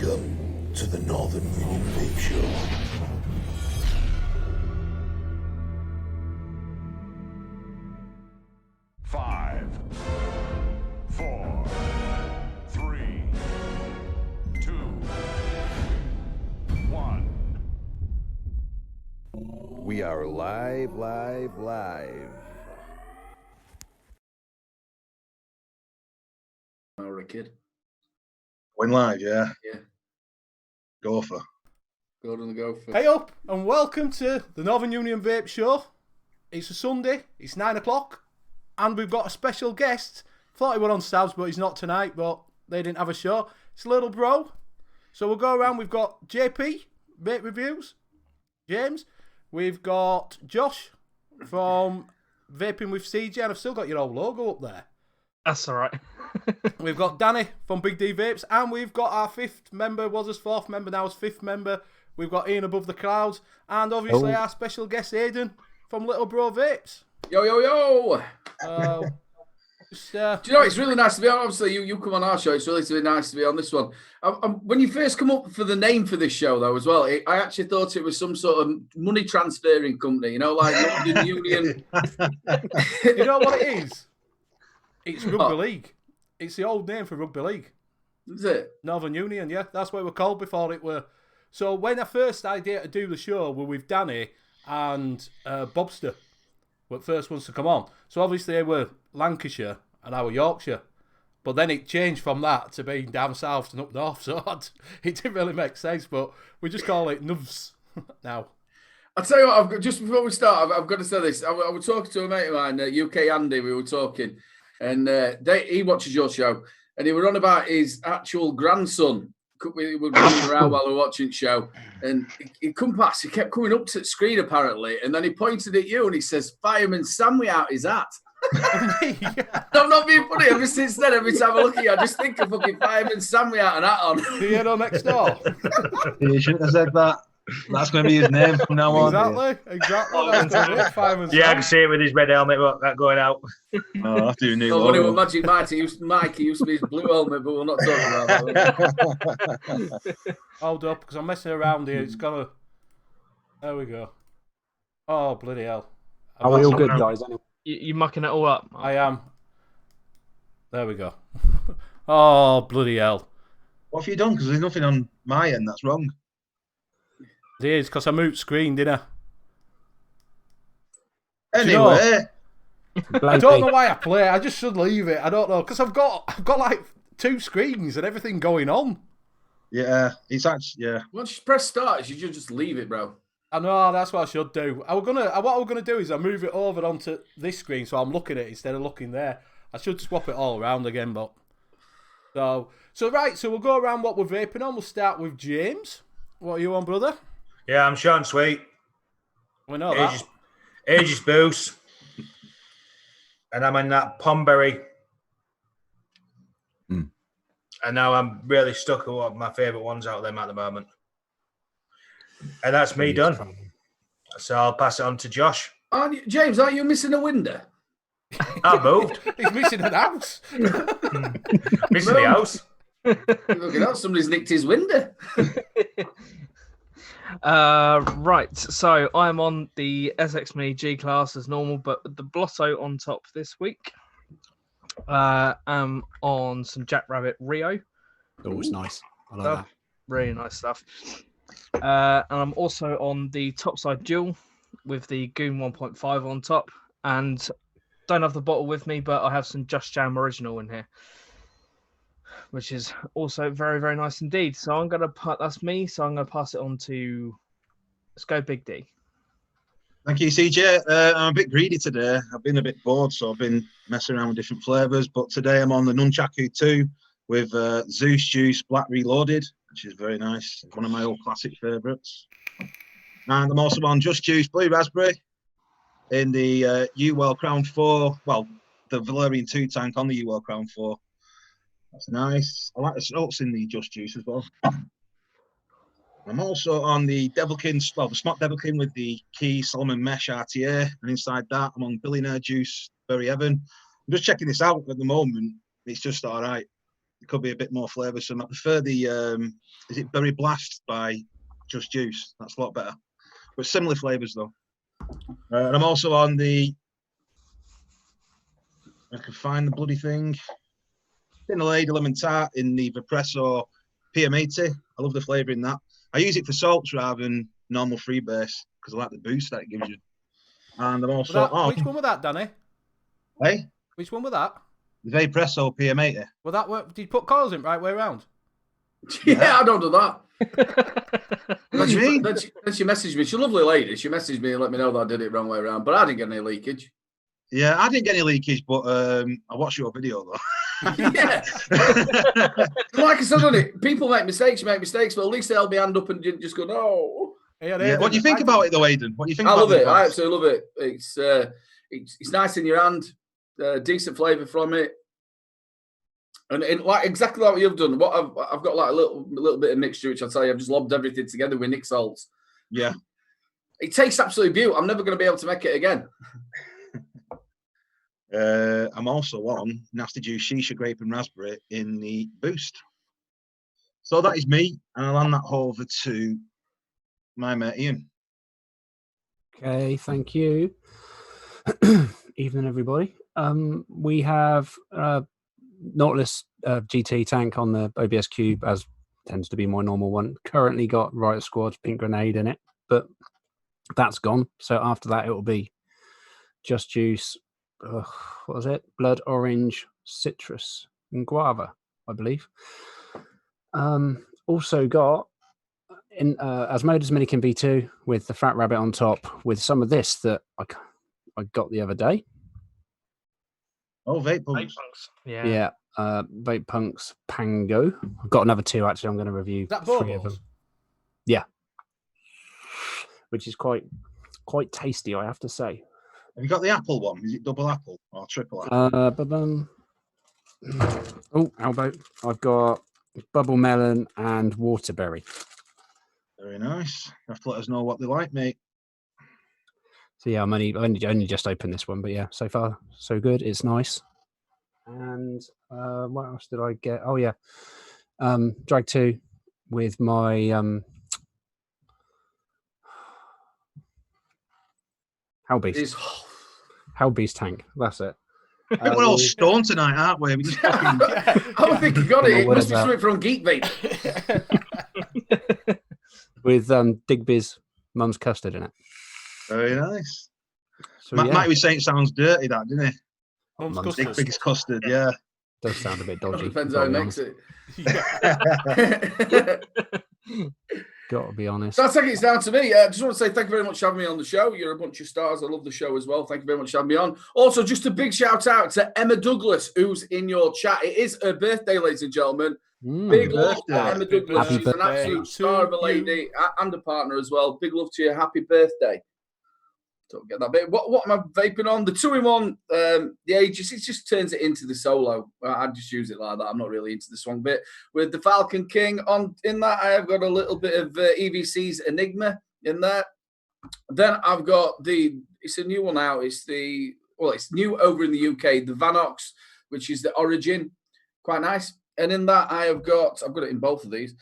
Welcome to the Northern Union Vape Show. 5, 4, 3, 2, 1. We are live. Or a kid. Win live, yeah. Yeah. Gopher. Go to the gopher. Hey up, and welcome to the Northern Union Vape Show. It's a Sunday, it's 9 o'clock, and we've got a special guest. Thought he were on Stabs, but he's not tonight, but they didn't have a show. It's Little Bro. So we'll go around, we've got JP, Vape Reviews, James, we've got Josh from Vaping with CJ, and I've still got your old logo up there. That's all right. We've got Danny from Big D Vapes, and we've got our fifth member, was his fourth member, now his fifth member. We've got Ian above the clouds, and obviously our special guest Aidan from Little Bro Vapes. Yo, yo, yo! Do you know, it's really nice to be on. Obviously, you come on our show. It's really nice to be on this one. When you first come up for the name for this show, though, as well, I actually thought it was some sort of money transferring company, you know, like Northern Union. You know what it is? It's Rugby League. It's the old name for Rugby League. Is it? Northern Union, yeah. That's what it were called before it were. So when I first idea to do the show were with Danny and Bobster, were the first ones to come on. So obviously they were Lancashire and I were Yorkshire. But then it changed from that to being down south and up north. So it didn't really make sense. But we just call it N.U.V.S now. I'll tell you what, just before we start, I've got to say this. I was talking to a mate of mine, UK Andy, we were talking. And he watches your show, and he were on about his actual grandson. We were running around while we were watching the show, and he come past. He kept coming up to the screen apparently, and then he pointed at you and he says, "Fireman Sammy out his hat." I'm not being funny. Ever since then, every time I look at you, I just think of fucking Fireman Sammy out and hat on. Do you know next door? You shouldn't have said that. That's going to be his name from now on. Exactly. That's Fireman Yeah, I can see it with his red helmet that going out. Oh, I'll have to do a new Funny logo. with Magic Mike, he used to be his blue helmet, but we're not talking about that. Hold up, because I'm messing around here. It's gonna. There we go. Oh, bloody hell. Are we all good, guys? Anyway? You're mucking it all up. I am. There we go. Oh, bloody hell. What have you done? Because there's nothing on my end that's wrong. It is, because I moved screen, didn't I? Anyway. I don't know why I play. I just should leave it. I don't know, because I've got like 2 screens and everything going on. Yeah, it's actually, yeah. Once you press start, you should just leave it, bro. I know, that's what I should do. What I'm gonna do is I move it over onto this screen so I'm looking at it instead of looking there. I should swap it all around again, but so we'll go around what we're vaping on. We'll start with James. What are you on, brother? Yeah, I'm Sean Sweet. We know that. Aegis Boost. And I'm in that Pomberry. And now I'm really stuck with one of my favourite ones out of them at the moment. And that's me done. So I'll pass it on to Josh. James, aren't you missing a window? I've moved. He's missing an house. Missing the house. Look at that, somebody's nicked his window. Right, so I'm on the SX Mini G class as normal, but with the Blotto on top this week. I'm on some Jackrabbit Rio. Oh, it's nice. I like that. Really nice stuff. And I'm also on the Topside Dual with the Goon 1.5 on top. And don't have the bottle with me, but I have some Just Jam Original in here, which is also very, very nice indeed. So I'm going to that's me. So I'm going to pass it on to, let's go Big D. Thank you, CJ. I'm a bit greedy today. I've been a bit bored, so I've been messing around with different flavours. But today I'm on the Nunchaku 2 with Zeus Juice Black Reloaded, which is very nice. One of my old classic favourites. And I'm also on Just Juice Blue Raspberry in the U-Well Crown 4. Well, the Valerian 2 tank on the U-Well Crown 4. That's nice. I like the salts in the Just Juice as well. I'm also on the Devilkin, well, the Smart Devilkin with the Key Solomon Mesh RTA. And inside that, I'm on Billionaire Juice Berry Heaven. I'm just checking this out at the moment. It's just all right. it could be a bit more flavoursome. I prefer the is it Berry Blast by Just Juice? That's a lot better, but similar flavours though. And I'm also on the. I can find the bloody thing. Thin Lady Lemon Tart in the Vapresso PM80. I love the flavour in that. I use it for salts rather than normal freebase because I like the boost that it gives you. And I'm also which one was that, Danny? Hey, which one was that? The Vapresso PM80. Well, that did you put coils in right way around? Yeah, I don't do that. What do you mean? Then she messaged me. She's a lovely lady. She messaged me and let me know that I did it wrong way around, but I didn't get any leakage. Yeah, I didn't get any leakage, but I watched your video though. Yeah. Like I said on it, people make mistakes, but at least they held my hand up and didn't just go, no. Yeah. What do you think about it though, Aidan? What do you think I about love it. the I absolutely love it. It's nice in your hand, decent flavour from it. And like exactly like what you've done. What I've got like a little bit of mixture, which I'll tell you, I've just lobbed everything together with Nick salts. Yeah. It tastes absolutely beautiful. I'm never going to be able to make it again. I'm also on Nasty Juice Shisha Grape and Raspberry in the Boost. So that is me, and I'll hand that over to my mate Ian. Okay, thank you. Evening, everybody. We have Nautilus GT tank on the OBS Cube, as tends to be my normal one. Currently got Riot Squad Pink Grenade in it, but that's gone. So after that, it will be Just Juice. What was it? Blood Orange, Citrus, and Guava, I believe. Also got in Asmodeus Minikin V2 with the Fat Rabbit on top, with some of this that I got the other day. Oh, Vape Punks. Yeah. Vape Punks Pango. I've got another 2 actually. I'm going to review 3 of them. Yeah, which is quite tasty, I have to say. Have you got the apple one? Is it double apple or triple apple? Elbow. I've got bubble melon and waterberry. Very nice. You have to let us know what they like, mate. So yeah, I'm only just opened this one, but yeah, so far so good. It's nice. And what else did I get? Oh yeah, Drag 2 with my Hellbeast tank. That's it. I think we're all stoned tonight, aren't we? We just fucking... I don't think you got it. It must be something from Geek Vape. With Digby's mum's custard in it. Very nice. So, Mike was saying it sounds dirty, that, didn't he? Mum's custard. Digby's custard, yeah. Does sound a bit dodgy. Depends how he makes it. Got to be honest. So I think it's down to me. I just want to say thank you very much for having me on the show. You're a bunch of stars. I love the show as well. Thank you very much for having me on. Also, just a big shout out to Emma Douglas, who's in your chat. It is her birthday, ladies and gentlemen. Big love to Emma Douglas. She's an absolute star of a lady and a partner as well. Big love to you. Happy birthday. Don't get that bit. What am I vaping on? The 2-in-1, the Aegis, it just turns it into the solo. I just use it like that. I'm not really into the swung bit. With the Falcon King in that, I have got a little bit of EVC's Enigma in there. Then I've got it's a new one out. It's new over in the UK, the Vanox, which is the Origin. Quite nice. And in that, I've got it in both of these,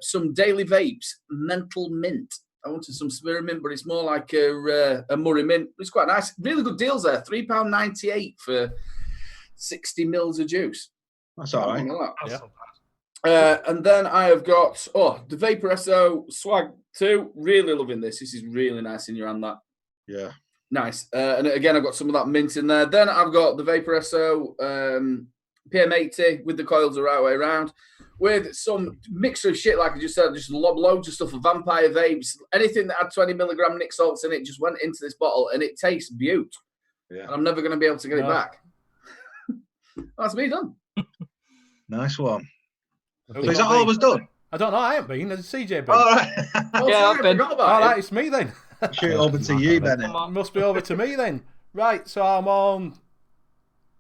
some Daily Vapes, Mental Mint. I wanted some spearmint, but it's more like a Murray mint. It's quite nice. Really good deals there. £3.98 for 60 mils of juice. That's all right. Yeah. And then I have got the Vaporesso Swag 2. Really loving this. This is really nice in your hand. That. Yeah. Nice. And again, I've got some of that mint in there. Then I've got the Vaporesso PM80 with the coils the right way around, with some mixture of shit, like I just said, just loads of stuff of Vampire Vapes. Anything that had 20 milligram Nick salts in it just went into this bottle, and it tastes beaut. Yeah. And I'm never going to be able to get it back. That's me done. Nice one. Is that all I was done? I don't know. I ain't been. Has CJ been? All right. I've been. All right, it's me then. Shoot over to you, Benny. Must be over to me then. Right, so I'm on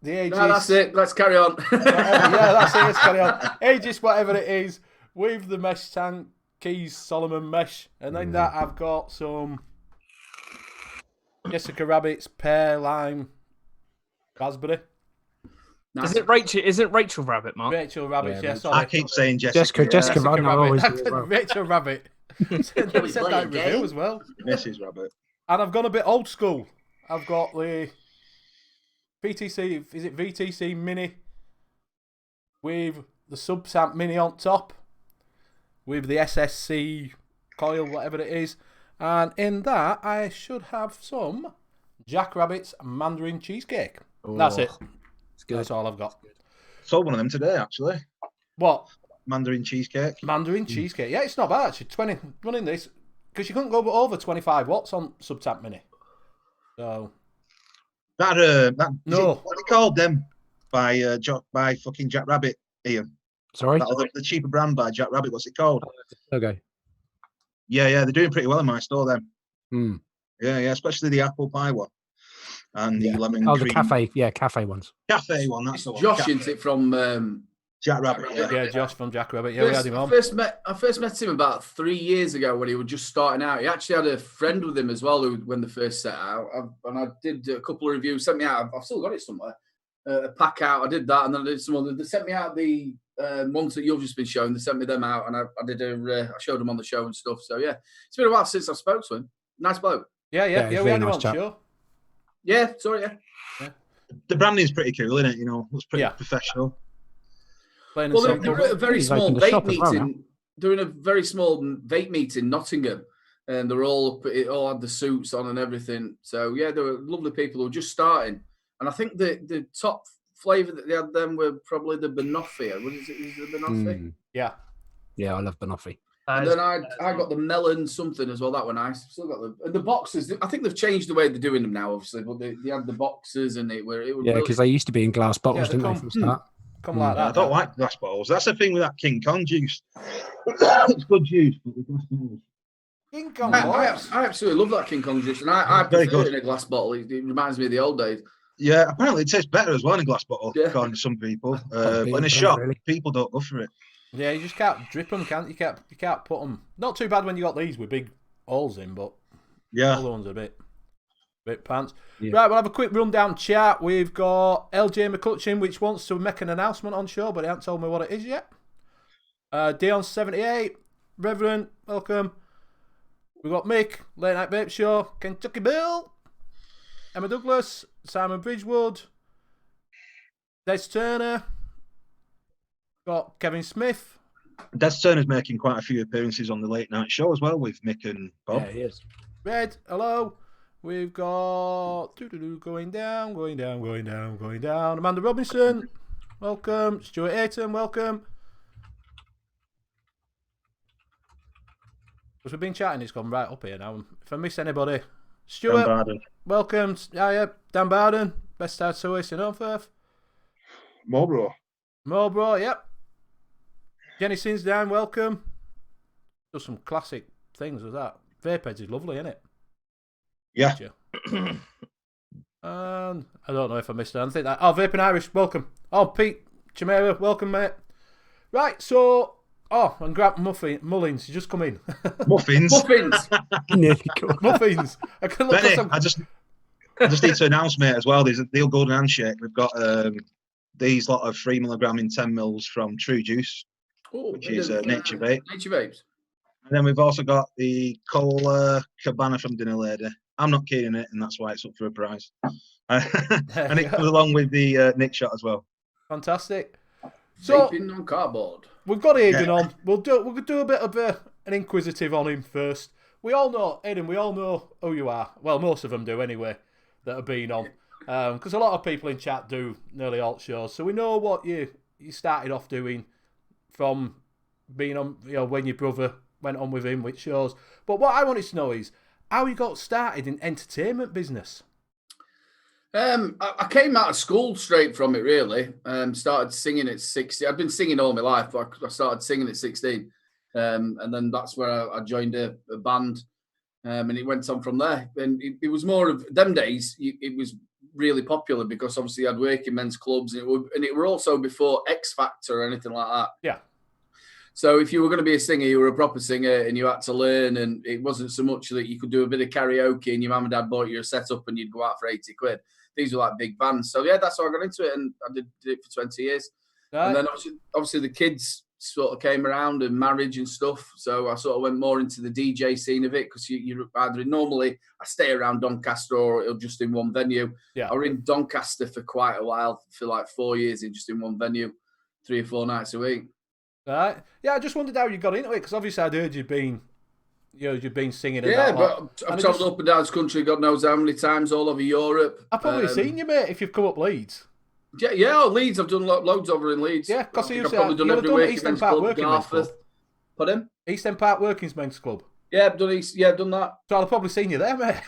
the Aegis. No, that's it. Let's carry on. That's it. Let's carry on. Aegis, whatever it is, with the mesh tank, Keys, Solomon mesh. And then that I've got some Jessica Rabbits, pear, lime, raspberry. Nice. Is it Rachel? Is it Rachel Rabbit, Mark? Rachel Rabbit, yeah, Rachel. sorry. I keep saying Jessica. Jessica Rabbit. I always do as Rabbit. well. Rachel Rabbit. said we said play that a in review game? as well. Mrs. Rabbit. And I've gone a bit old school. I've got the VTC, is it VTC Mini with the Subsamp Mini on top, with the SSC coil, whatever it is. And in that, I should have some Jackrabbit's Mandarin Cheesecake. That's it. It's good. That's all I've got. Sold one of them today, actually. What? Mandarin cheesecake. Mandarin Cheesecake. Yeah, it's not bad actually. 20 running this because you couldn't go over 25 watts on Subtap Mini. So That No. what they called them by fucking Jack Rabbit, Ian. Sorry. The cheaper brand by Jack Rabbit. What's it called? Okay. Yeah, they're doing pretty well in my store. Them. Hmm. Yeah, especially the apple pie one and the lemon. Oh, cream. the cafe ones. Cafe one. That's the one. Josh, Cafe. isn't it, from Jack Rabbit. yeah, Josh from Jackrabbit. Yeah, we had him on. I first met him about 3 years ago when he was just starting out. He actually had a friend with him as well when they first set out. And I did a couple of reviews. Sent me out. I've still got it somewhere. A pack out. I did that, and then I did some other. They sent me out the ones that you've just been showing. They sent me them out, and I did I showed them on the show and stuff. So yeah, it's been a while since I spoke to him. Nice bloke. Yeah, he's we really had him nice on chap. show. Yeah, sorry, yeah. The branding's pretty cool, isn't it? You know, it's pretty Yeah. professional. Playing Well, himself they're up. at a very He's small opened a shop vape as well now. meeting. They're in a very small vape meeting in Nottingham, and they're all up. It all had the suits on and everything. So yeah, they were lovely people who were just starting. And I think the top flavour that they had then were probably the banoffee. What is it? Is it the banoffee? Mm. Yeah. Yeah, I love banoffee. And then I got the melon something as well. That were nice. Still got the boxes. I think they've changed the way they're doing them now, obviously. But they had the boxes, and it was Yeah, because they used to be in glass bottles, they didn't they, come- from the start? Come like I that. don't like glass bottles. That's the thing with that King Kong juice. It's good juice, but the glass bottles. King Kong I boys. absolutely love that King Kong juice, and I Very prefer it good. in a glass bottle. It reminds me of the old days. Yeah, apparently it tastes better as well in a glass bottle, Yeah. according to some people. Probably, But in a but shop, really. people don't go for it. Yeah, you just can't drip them, can't you? You can't put them. Not too bad when you got these with big holes in, but Yeah. other ones are a bit pants. Yeah. Right, we'll have a quick rundown chat. We've got LJ McCutcheon, which wants to make an announcement on show, but they haven't told me what it is yet. Dion78, Reverend, welcome. We've got Mick, Late Night Vape Show, Kentucky Bill, Emma Douglas, Simon Bridgewood, Des Turner, got Kevin Smith. Des Turner's making quite a few appearances on the late night show as well with Mick and Bob. Yeah, he is. Red, hello. We've got going down. Amanda Robinson, welcome. Stuart Ayton, welcome. Because we've been chatting, it's gone right up here now. If I miss anybody, Stuart, Barden. welcome. Yeah, Dan Bowden, best side service in Unferth. Marlboro. Yep. Jenny Sinsdown, welcome. Does some classic things with that. Vape Heads is lovely, isn't it? Yeah. And I don't know if I missed anything. Oh, Vaping Irish, welcome. Oh, Pete Chimera, welcome, mate. Right, so and Grant Mullins, you just come in. Muffins. Nearly cool. Muffins. I can look Benny, at some. I just need to announce, mate, as well. There's a Deal Golden Handshake. We've got these lot of 3 milligram in 10 mils from True Juice, which is Nature Vape. Nature Vapes. And then we've also got the Cola Cabana from Dinner Lady. I'm not keen on it, and that's why it's up for a prize. And it comes along with the Nick shot as well. Fantastic. So Vaping on cardboard. we've got Aidan on. We'll do a bit of an inquisitive on him first. We all know, Aidan, we all know who you are. Well, most of them do anyway, that have been on. Because a lot of people in chat do nearly all shows. So we know what you started off doing from being on, when your brother went on with him, which shows. But what I wanted to know is how you got started in entertainment business. I came out of school straight from it, really. Started singing at 16. I've been singing all my life, but I started singing at 16. And then that's where I joined a band. And it went on from there. And it was more of them days. It was really popular because obviously you had working men's clubs, and it were also before X Factor or anything like that. Yeah. So if you were going to be a singer, you were a proper singer, and you had to learn. And it wasn't so much that you could do a bit of karaoke and your mum and dad bought you a setup and you'd go out for 80 quid. these were like big bands. So yeah, that's how I got into it, and I did it for 20 years. Right. And then obviously the kids sort of came around and marriage and stuff. So I sort of went more into the DJ scene of it because you either normally I stay around Doncaster or just in one venue. Yeah. I was in Doncaster for quite a while, for like 4 years, in just in one venue, 3 or 4 nights a week. Right. Yeah, I just wondered how you got into it because obviously I'd heard you've been singing. Yeah, and that but lot. I've travelled up and down this country, God knows how many times, all over Europe. I've probably seen you, mate, if you've come up Leeds. Yeah, Leeds. I've done loads over in Leeds. Yeah, because I've probably done every week. East End Park Working Men's Club. Pardon? East End Park Working Men's Club. Yeah, I've done that. So I've probably seen you there, mate.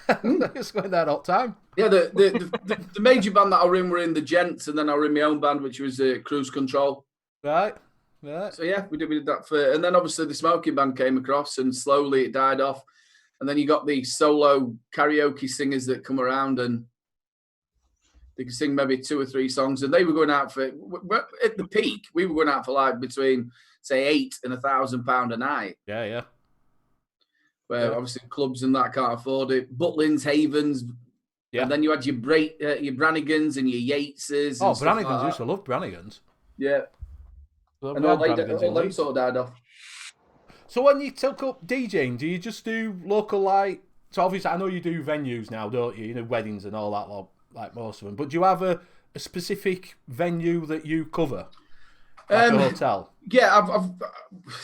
It's going there all the time. Yeah, the major band that I were in the Gents, and then I were in my own band, which was Cruise Control. Right. So yeah, we did that for, and then obviously the Smoking Band came across, and slowly it died off, and then you got the solo karaoke singers that come around and they could sing maybe 2 or 3 songs, and they were going out for, at the peak, we were going out for like between, say, £8 and £1,000 a night. Yeah. Where obviously clubs and that can't afford it. Butlins, Havens, and then you had your Brannigans and your Yateses. Oh, Brannigans, I used to love Brannigans. Yeah. And all them sort of died off. So when you took up DJing, do you just do local, like, so obviously I know you do venues now, don't you? You know, weddings and all that lot, like most of them. But do you have a specific venue that you cover? Like a hotel? Yeah,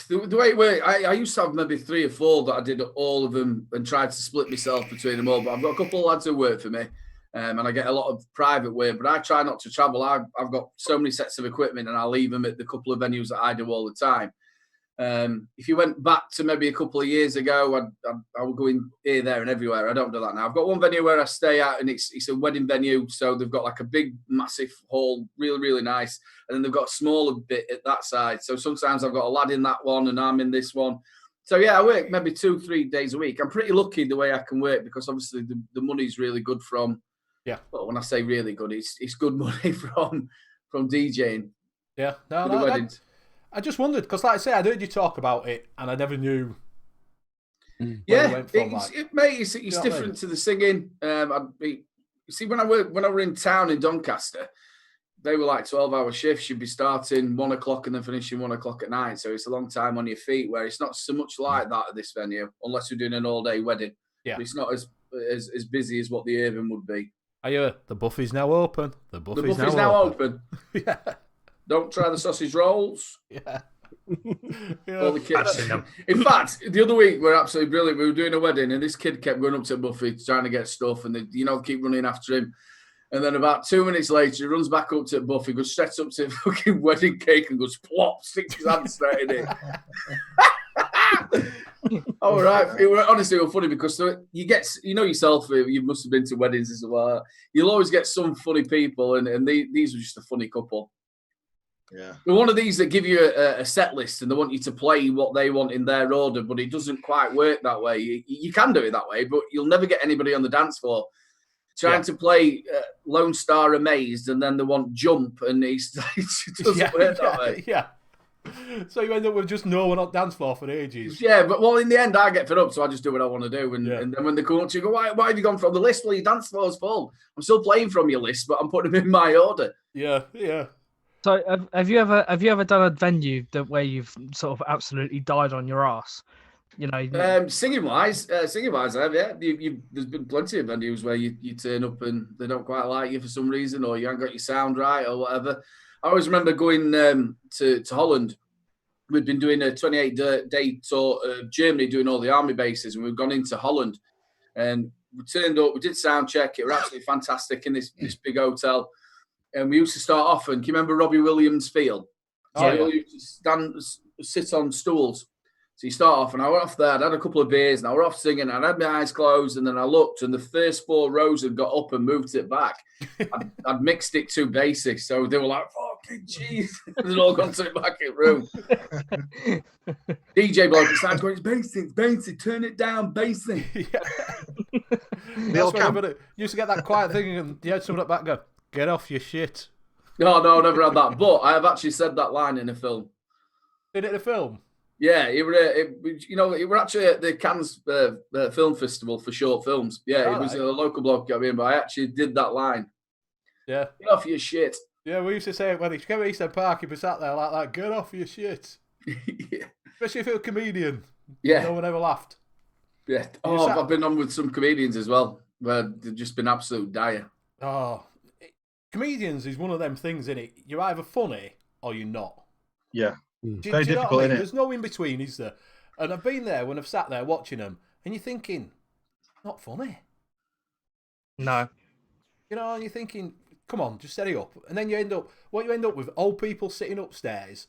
the way it worked, I used to have maybe 3 or 4 that I did all of them and tried to split myself between them all. But I've got a couple of lads who work for me, and I get a lot of private work. But I try not to travel. I've got so many sets of equipment, and I leave them at the couple of venues that I do all the time. If you went back to maybe a couple of years ago, I would go in here, there, and everywhere. I don't do that now. I've got one venue where I stay at, and it's a wedding venue. So they've got like a big, massive hall, really, really nice. And then they've got a smaller bit at that side. So sometimes I've got a lad in that one, and I'm in this one. So yeah, I work maybe 2-3 days a week. I'm pretty lucky the way I can work because obviously the money's really good from. Yeah. Well, when I say really good, it's good money from DJing. Yeah. No. I just wondered because, like I say, I heard you talk about it, and I never knew. Yeah, it's different to the singing. See, when I were in town in Doncaster, they were like 12-hour shifts. You'd be starting 1 o'clock and then finishing 1 o'clock at night. So it's a long time on your feet. Where it's not so much like that at this venue, unless you're doing an all-day wedding. Yeah, but it's not as busy as what the Irvine would be. The buffet's now open. The buffet's now open. Yeah. Don't try the sausage rolls. Yeah. All the kids. In fact, the other week we're absolutely brilliant. We were doing a wedding, and this kid kept going up to Buffy trying to get stuff, and they, keep running after him. And then about 2 minutes later, he runs back up to Buffy, goes straight up to the fucking wedding cake, and goes plop, sticks his hand straight in it. All right. Honestly, it was funny because you get, yourself, you must have been to weddings as well. You'll always get some funny people, and these were just a funny couple. Yeah. But one of these that give you a set list and they want you to play what they want in their order, but it doesn't quite work that way. You can do it that way, but you'll never get anybody on the dance floor trying to play Lone Star Amazed, and then they want Jump, and it doesn't work that way. Yeah. So you end up with just no one on dance floor for ages. Yeah, but in the end, I get fed up, so I just do what I want to do. And then when they come up to you, go, why have you gone from the list? Well, your dance floor's full. I'm still playing from your list, but I'm putting them in my order. Yeah. So have you ever done a venue where you've sort of absolutely died on your ass? Singing wise, I have. Yeah, there's been plenty of venues where you turn up and they don't quite like you for some reason, or you haven't got your sound right, or whatever. I always remember going to Holland. We'd been doing a 28-day tour of Germany, doing all the army bases, and we've gone into Holland. And we turned up. We did sound check. It was absolutely fantastic in this big hotel. And we used to start off, and can you remember Robbie Williams' Field? So we used to sit on stools. So you start off, and I went off there. I'd had a couple of beers, and I were off singing. I had my eyes closed, and then I looked, and the first 4 rows had got up and moved it back. I'd mixed it too basic, so they were like, "Fucking jeez!" They'd all gone to the back of the room. DJ bloke started going, "It's basic, turn it down, basic." You used to get that quiet thing, and you had someone at the back go, "Get off your shit." No, never had that. But I have actually said that line in a film. Did it in a film? Yeah, it were actually at the Cannes Film Festival for short films. Yeah, it was a local bloke got me in, but I actually did that line. Yeah. Get off your shit. Yeah, we used to say it when he came to Eastern Park, he'd be sat there like that, get off your shit. Yeah. Especially if it was a comedian. Yeah. No one ever laughed. Yeah. You Oh, sat- I've been on with some comedians as well, where they've just been absolute dire. Oh, comedians is one of them things, isn't it? You're either funny or you're not. Yeah. Do Very you know what difficult, I mean? innit? There's no in between, is there? And I've been there when I've sat there watching them, and you're thinking, not funny. No. You know, and you're thinking, come on, just set it up. And then you end up with old people sitting upstairs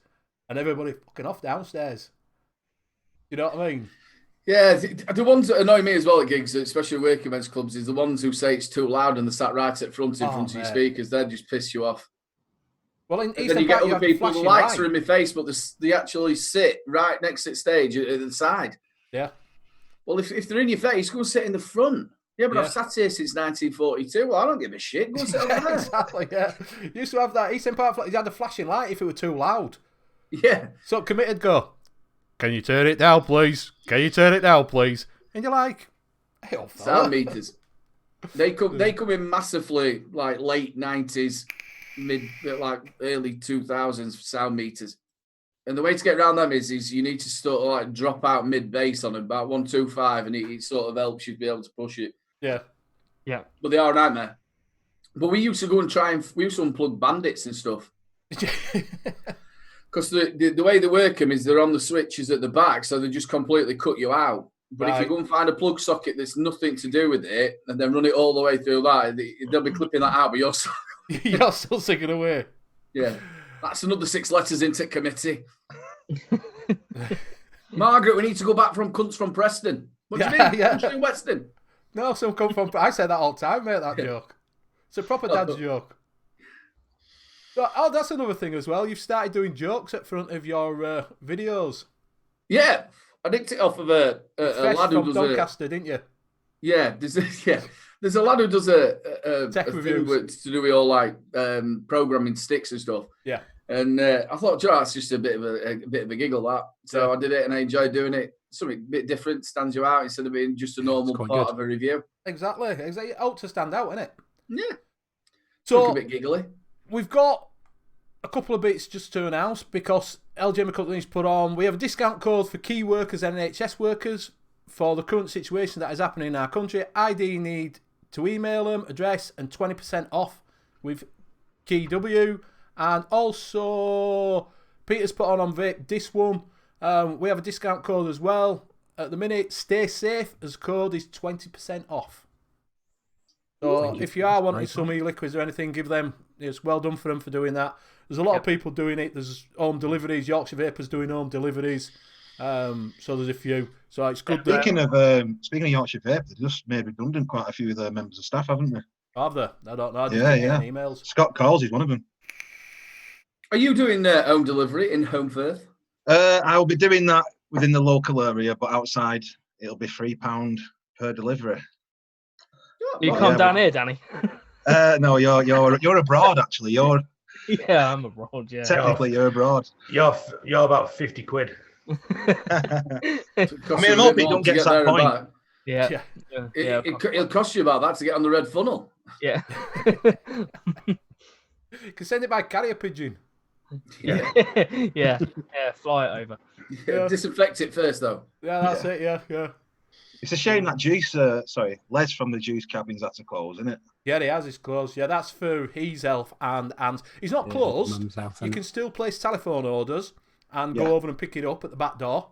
and everybody fucking off downstairs. You know what I mean? Yeah, the ones that annoy me as well at gigs, especially working men's clubs, is the ones who say it's too loud and they're sat right at front in front of your mate. speakers. They just piss you off. Well, in And then Eastern you get Park, other have the people, the flashing lights light. are in my face, but they actually sit right next to the stage at the side. Yeah. Well, if they're in your face, go and sit in the front. Yeah, but Yeah. I've sat here since 1942. Well, I don't give a shit. Go and sit over there. Exactly, yeah. Used to have that Eastern Park, you had a flashing light if it were too loud. Yeah. So committed go, can you turn it down, please? Can you turn it down, please? And you're like, hey, old fella. Sound meters. They come in massively, like late 90s, early 2000s sound meters. And the way to get around them is you need to sort of like drop out mid bass on about 125, and it sort of helps you be able to push it. Yeah. Yeah. But they are a nightmare. But we used to go and we used to unplug bandits and stuff. Because the way they work them is they're on the switches at the back, so they just completely cut you out. But if you go and find a plug socket that's nothing to do with it, and then run it all the way through that, they'll be clipping that out, but you're still... You're still singing away. Yeah. That's another 6 letters into committee. Margaret, we need to go back from cunts from Preston. What do you mean? Yeah. Country Western. No, some come from... I say that all the time, mate, that joke. It's a proper dad's joke. Oh, that's another thing as well. You've started doing jokes at front of your videos. Yeah. I nicked it off of a lad who does Doncaster, didn't you? Yeah, there's a lad who does a Tech thing reviews. to do with all like programming sticks and stuff. Yeah. And I thought, Joe, that's just a bit of a giggle, that. So I did it and I enjoyed doing it. Something a bit different, stands you out instead of being just a normal part of a review. Exactly. It ought to stand out, innit? Yeah. So a bit giggly. We've got a couple of bits just to announce because LJ McCutcheon's put on. We have a discount code for key workers and NHS workers for the current situation that is happening in our country. ID need to email them, address, and 20% off with Key W. And also, Peter's put on Vape this one. We have a discount code as well. At the minute, stay safe as code is 20% off. So if you are wanting some e-liquids or anything, give them. It's well done for them for doing that. There's a lot of people doing it. There's home deliveries. Yorkshire Vapor's doing home deliveries. So there's a few. So it's good. Speaking of Yorkshire Vape, they just made redundant quite a few of their members of staff, haven't they? Have they? I don't know. I just Yeah, didn't yeah. get emails. Scott Coles is one of them. Are you doing home delivery in Home Firth? I'll be doing that within the local area, but outside it'll be £3 per delivery. You come down here, Danny. No, you're abroad actually. You're Yeah, I'm abroad. Yeah. technically you're abroad. You're about 50 quid. I mean, I'm hoping it don't get to that point. Yeah. It'll cost you about that to get on the red funnel. Yeah. You can send it by carrier pigeon. Yeah. Yeah. Fly it over. Yeah. Disinfect it first, though. Yeah, that's it. Yeah. It's a shame that Les from the Juice cabins had to close, isn't it? Yeah, he has his closed. Yeah, that's for his health and he's not closed. Mum's health, You innit? can still place telephone orders and go over and pick it up at the back door.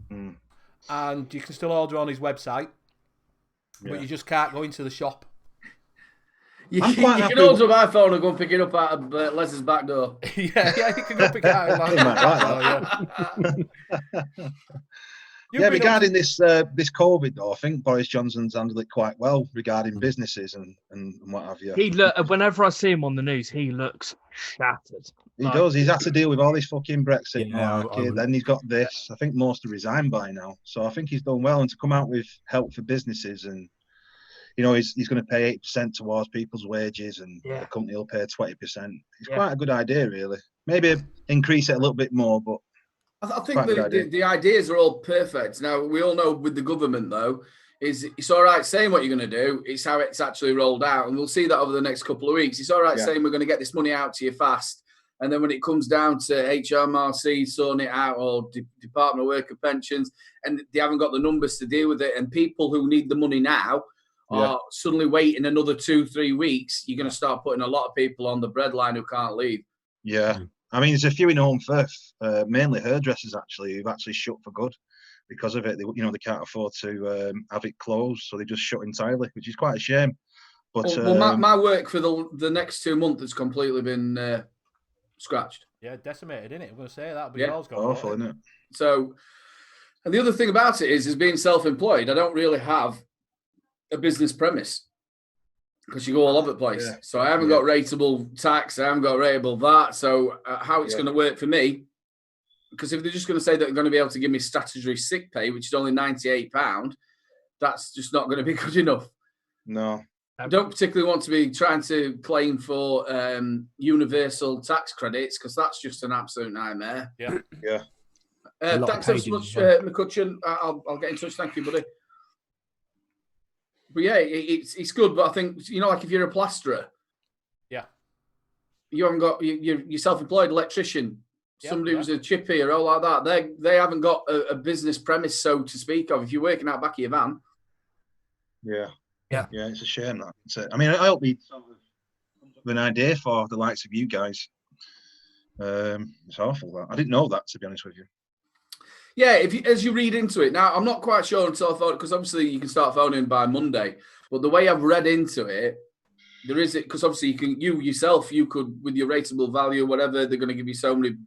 And you can still order on his website, but you just can't go into the shop. You can order an iPhone and go and pick it up out of Les's back door. yeah, you can go pick it out. Regarding this COVID though, I think Boris Johnson's handled it quite well regarding businesses and what have you. Whenever I see him on the news, he looks shattered. He does. He's had to deal with all this fucking Brexit Yeah, malarkey. Then he's got this. I think most have resigned by now. So I think he's done well. And to come out with help for businesses and, he's going to pay 8% towards people's wages and the company will pay 20%. It's quite a good idea, really. Maybe increase it a little bit more, but I think the ideas are all perfect. Now, we all know with the government, though, is it's all right saying what you're going to do. It's how it's actually rolled out. And we'll see that over the next couple of weeks. It's all right saying we're going to get this money out to you fast. And then when it comes down to HMRC sorting it out or Department of Work and Pensions, and they haven't got the numbers to deal with it, and people who need the money now are suddenly waiting another 2-3 weeks, you're going to start putting a lot of people on the breadline who can't leave. Yeah. I mean, there's a few in Home Firth, mainly hairdressers actually, who've actually shut for good because of it. They can't afford to have it closed, so they just shut entirely, which is quite a shame. But my work for the next 2 months has completely been scratched. Yeah, decimated, isn't it? I'm going to say that, but yours got awful, isn't it? So, and the other thing about it is being self-employed, I don't really have a business premise because you go all over the place. Yeah. So I haven't got rateable tax, I haven't got rateable VAT. So how it's going to work for me, because if they're just going to say that they're going to be able to give me statutory sick pay, which is only £98, that's just not going to be good enough. No. I don't particularly want to be trying to claim for universal tax credits because that's just an absolute nightmare. Yeah. Yeah. Thanks so much, McCutcheon. I'll get in touch. Thank you, buddy. But yeah, it's good. But I think, like if you're a plasterer, you haven't got you're self-employed electrician, somebody who's a chippy or all like that. They haven't got a business premise, so to speak, of. If you're working out back of your van. Yeah. Yeah, it's a shame that. I mean, I hope we have an idea for the likes of you guys. It's awful that I didn't know that, to be honest with you. Yeah, as you read into it now, I'm not quite sure until I phone, because obviously you can start phoning by Monday. But the way I've read into it, there is it because obviously you could with your rateable value, whatever, they're going to give you so many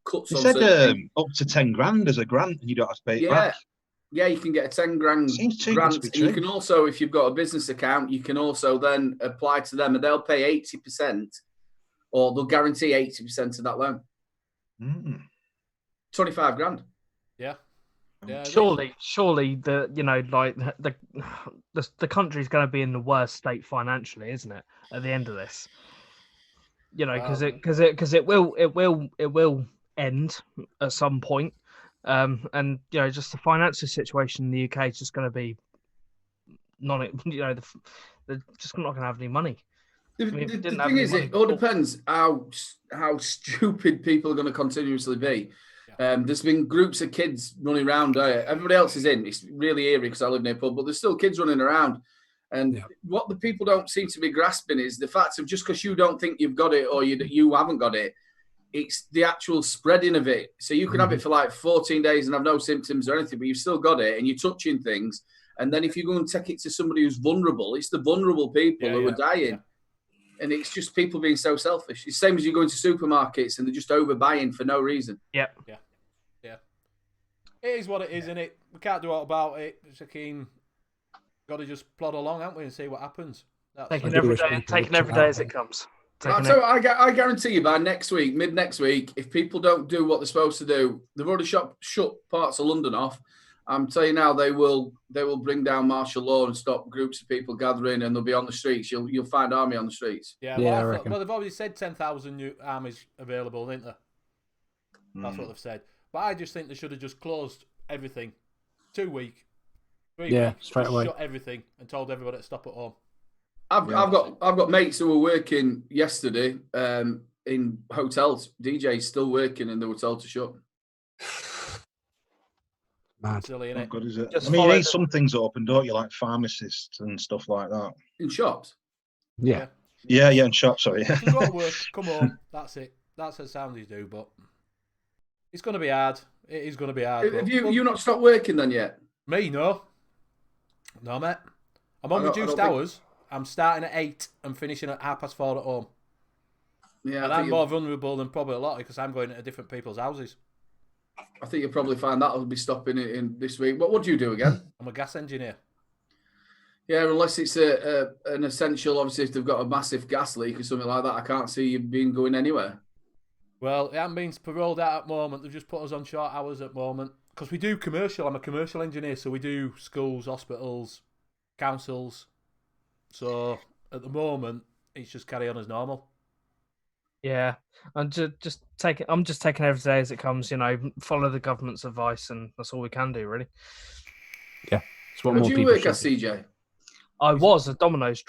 cuts. They said up to 10 grand as a grant, and you don't have to pay it back. Yeah, you can get a 10 grand grant. And you can also, if you've got a business account, you can also then apply to them and they'll pay 80% or they'll guarantee 80% of that loan. 25 grand. Yeah. Surely the the country's going to be in the worst state financially, isn't it? At the end of this, because it will end at some point. And just the financial situation in the UK is just going to be they're just not going to have any money. The thing is, it all depends how stupid people are going to continuously be. There's been groups of kids running around. Everybody else is in. It's really eerie because I live near a pub, but there's still kids running around. And what the people don't seem to be grasping is the fact of just because you don't think you've got it or you haven't got it, it's the actual spreading of it. So you can have it for like 14 days and have no symptoms or anything, but you've still got it and you're touching things. And then if you go and take it to somebody who's vulnerable, it's the vulnerable people who are dying. Yeah. And it's just people being so selfish. It's the same as you go into supermarkets and they're just overbuying for no reason. Yeah. It is what it is, isn't it? We can't do all about it. Got to just plod along, haven't we, and see what happens. Taking every day as it comes. So I guarantee you by next week, mid next week, if people don't do what they're supposed to do, they've already shut parts of London off. I'm telling you now, they will bring down martial law and stop groups of people gathering, and they'll be on the streets. You'll find army on the streets. Yeah, I reckon. Well, they've already said 10,000 new armies available, didn't they? That's what they've said. But I just think they should have just closed everything. 2 weeks, 3 weeks, straight away. Shut everything and told everybody to stop at home. I've got mates who were working yesterday in hotels. DJs still working, and they were told to shut. Mad. Silly, innit? Not good, is it? I mean, you need some things open, don't you? Like pharmacists and stuff like that. In shops? Yeah, in shops, sorry. You can go to work, come home, that's it. That's how soundies do, but it's going to be hard. It is going to be hard. Have you not stopped working then yet? Me, no. No, mate. I'm on reduced hours. I'm starting at 8 and finishing at 4:30 at home. Yeah, and I'm more vulnerable than probably a lot because I'm going into different people's houses. I think you'll probably find that'll be stopping it in this week. What do you do again? I'm a gas engineer. Yeah, unless it's an essential, obviously, if they've got a massive gas leak or something like that, I can't see you being going anywhere. Well, it hasn't been paroled out at the moment. They've just put us on short hours at the moment. Because we do commercial. I'm a commercial engineer, so we do schools, hospitals, councils. So at the moment, it's just carry on as normal. Yeah, I'm just taking every day as it comes. Follow the government's advice, and that's all we can do, really. Yeah. It's what Where more do you people work at, should. CJ? I was a Domino's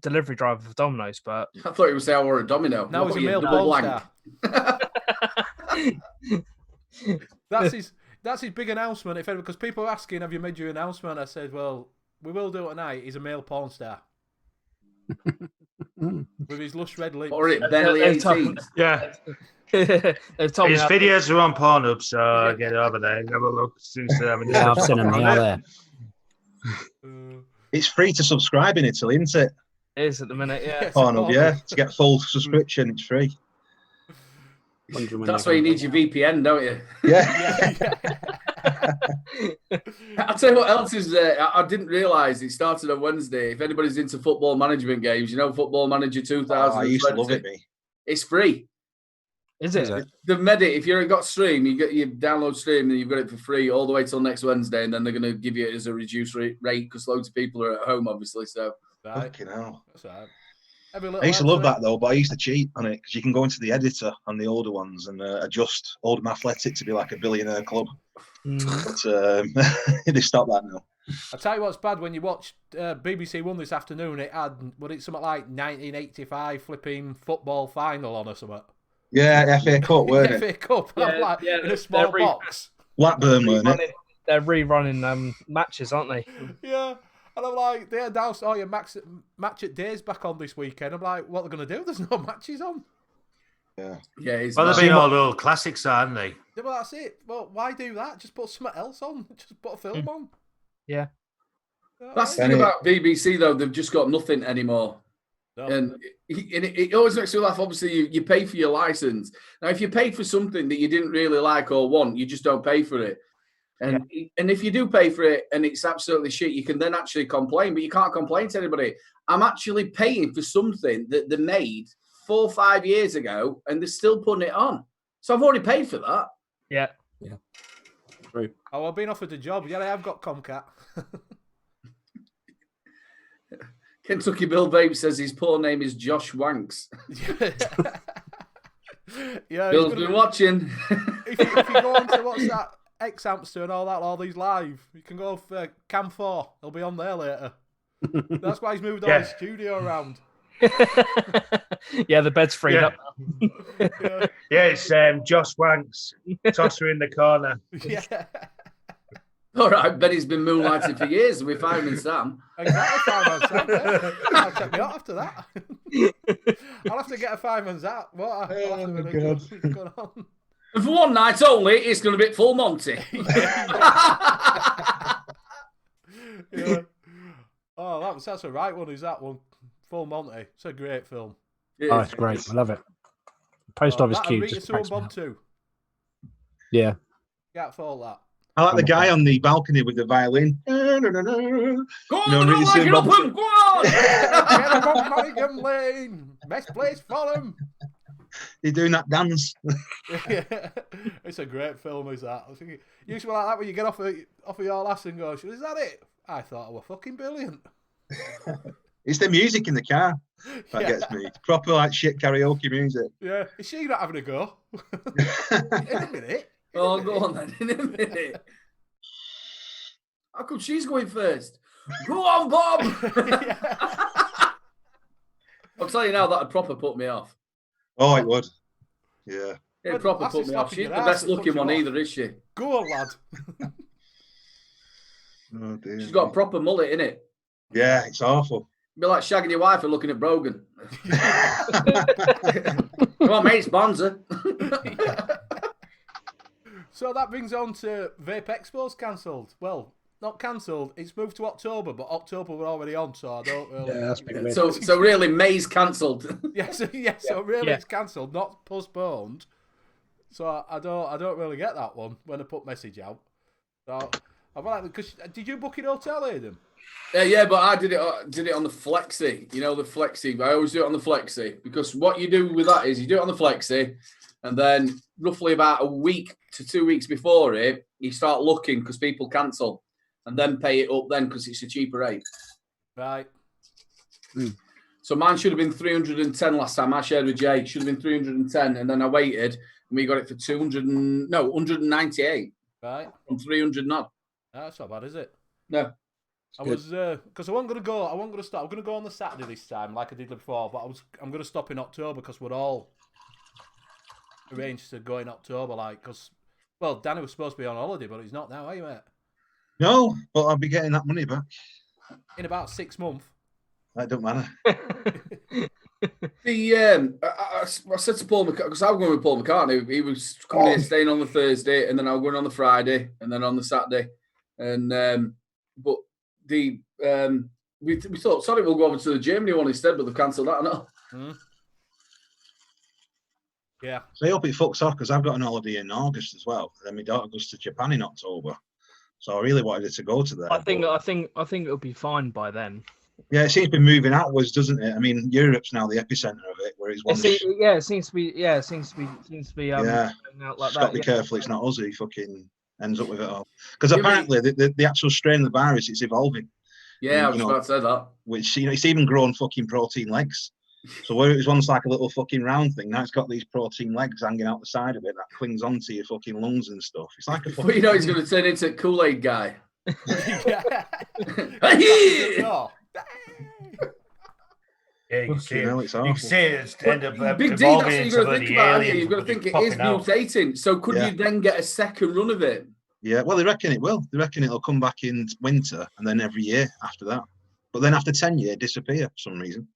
delivery driver for Domino's, but I thought you would say I were a domino. Now What he's a were you, male double porn blank? star. That's his big announcement. Because people are asking, have you made your announcement? I said, well, we will do it tonight. He's a male porn star. With his lush red lips. Or it barely 18. Yeah. They've told His me videos are on Pornhub, so get over there and have a look. Yeah, I've seen them. They are there. It's free to subscribe in Italy, isn't it? it is at the minute. Yeah. Pornhub, yeah. To get full subscription, it's free. That's why you need your VPN, don't you? Yeah. I'll tell you what else is there. I didn't realise it started on Wednesday. If anybody's into football management games, Football Manager 2000. I used to love it, me. It's free. Is it? The Medit, if you've got Stream, you download Stream and you've got it for free all the way till next Wednesday, and then they're going to give you it as a reduced rate because loads of people are at home, obviously. So, Fucking hell. That's all right. I used to love that though, but I used to cheat on it because you can go into the editor on the older ones and adjust Oldham Athletic to be like a billionaire club. But they stopped that now. I'll tell you what's bad when you watch BBC One this afternoon. It had something like 1985 flipping football final on or something. Yeah, FA Cup, weren't it? FA Cup. Yeah, I'm like, yeah, in a small they're box. Blackburn, weren't it? They're rerunning matches, aren't they? Yeah. And I'm like, they announced, your match at Days back on this weekend. I'm like, what are they going to do? There's no matches on. Yeah. It's Well, they've been all little classics, aren't they? Yeah, well, that's it. Well, why do that? Just put something else on. Just put a film on. Yeah. That's the thing about BBC, though. They've just got nothing anymore. No. And it always makes me laugh. Obviously, you pay for your license. Now, if you pay for something that you didn't really like or want, you just don't pay for it. And if you do pay for it and it's absolutely shit, you can then actually complain, but you can't complain to anybody. I'm actually paying for something that they made 4 or 5 years ago, and they're still putting it on. So I've already paid for that. Yeah. Yeah. True. Oh, I've been offered a job. Yeah, I have got Comcat. Kentucky Bill Vape says his poor name is Josh Wanks. Yeah, Bill's been watching. If you go on to what's that, X-Amster and all these live, you can go for Cam 4. He'll be on there later. That's why he's moved all his studio around. Yeah, the bed's freed up. Yeah, it's Josh Wanks. Tosser in the corner. Yeah. All right, Benny's been moonlighting for years with Fireman Sam. Exactly, Fireman Sam. Yeah. I'll check me out after that. I'll have to get a Fireman's out. What? What's going on? And for one night only, it's going to be full Monty. Yeah. Oh, that's a right one. Is that one? Full Monty. It's a great film. Oh, it's great. I love it. Post office queue Rita just cracks me Bomb up. too. Yeah. Can't fault that. I like the guy on the balcony with the violin. Go on, really like it up him. Go on. Get up on Nottingham Lane. Best place for him. You're doing that dance. It's a great film, is that? I think it used to be like that when you get off of your ass and go, is that it? I thought I was fucking brilliant. It's the music in the car that gets me. It's proper like shit karaoke music. Yeah. Is she not having a go? In a minute. Oh, go on then. In a minute. How come she's going first? Go on, Bob. I'll tell you now, that would proper put me off. Oh, it would. Yeah. It proper put me off. She's the best looking one either, is she? Go on, lad. Oh, dear. She's got a proper mullet, innit? Yeah, it's awful. Be like shagging your wife and looking at Brogan. Come on, mate, sponsor. So that brings on to Vape Expo's cancelled. Well, not cancelled. It's moved to October, but October we're already on, so I don't really. Yeah, that's pretty weird. So really, May's cancelled. So really, it's cancelled, not postponed. So I don't really get that one when I put message out. So I like because did you book in hotel, Aidan? Yeah, but I did it on the Flexi. You know, the Flexi. I always do it on the Flexi because what you do with that is you do it on the Flexi, and then roughly about a week to 2 weeks before it, you start looking because people cancel, and then pay it up then because it's a cheaper rate. Right. So mine should have been 310 last time I shared with Jay. It should have been 310, and then I waited, and we got it for 198. Right. From 300 not. That's not bad, is it? No. I was because I wasn't gonna go. I wasn't gonna stop. I'm gonna go on the Saturday this time, like I did before. But I'm gonna stop in October because we're all arranged to go in October. Like, well, Danny was supposed to be on holiday, but he's not now, are you, mate? No, but I'll be getting that money back. In about 6 months. That don't matter. I said to Paul McCartney, because I was going with Paul McCartney. He was coming here, staying on the Thursday, and then I was going on the Friday, and then on the Saturday. And but we thought, sorry, we'll go over to the Germany one instead, but they've cancelled that. No. Yeah. So I hope it fucks off because I've got an holiday in August as well. And then my daughter goes to Japan in October. So I really wanted her to go to there. I think it'll be fine by then. Yeah, it seems to be moving outwards, doesn't it? I mean, Europe's now the epicenter of it, whereas once. It seems to be. Yeah, it seems to be. Yeah, out like just got to be careful. It's not us who fucking ends up with it all. Because apparently, the actual strain of the virus is evolving. Yeah, I was about to say that. Which it's even grown fucking protein legs. So where it was once like a little fucking round thing, now it's got these protein legs hanging out the side of it that clings onto your fucking lungs and stuff. It's like a fucking. But you know, he's going to turn into a Kool-Aid guy. Yeah, you can see it. It's You can see it's end up Big D, that's evolving what you've into got to think bloody about, haven't you? aliens You've got to bloody think it popping is out. mutating. So could you then get a second run of it? Yeah, well, they reckon it will. They reckon it'll come back in winter and then every year after that. But then after 10 years, disappear for some reason.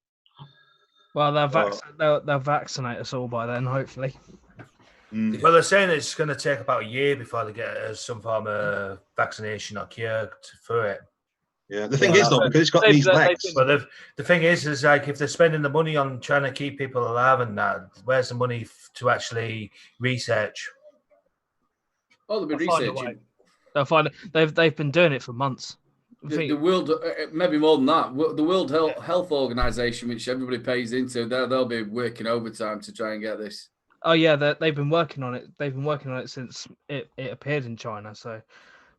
Well, they'll vaccinate us all by then, hopefully. Well, they're saying it's going to take about a year before they get some form of vaccination or cure for it. Yeah, the thing is, though, because it's got these legs. Well, the thing is like if they're spending the money on trying to keep people alive and that, where's the money to actually research? Oh, they'll be researching. They'll find it. They've been doing it for months. The world, maybe more than that. The World Health Organization, which everybody pays into, they'll be working overtime to try and get this. Oh yeah, they've been working on it. They've been working on it since it appeared in China. So,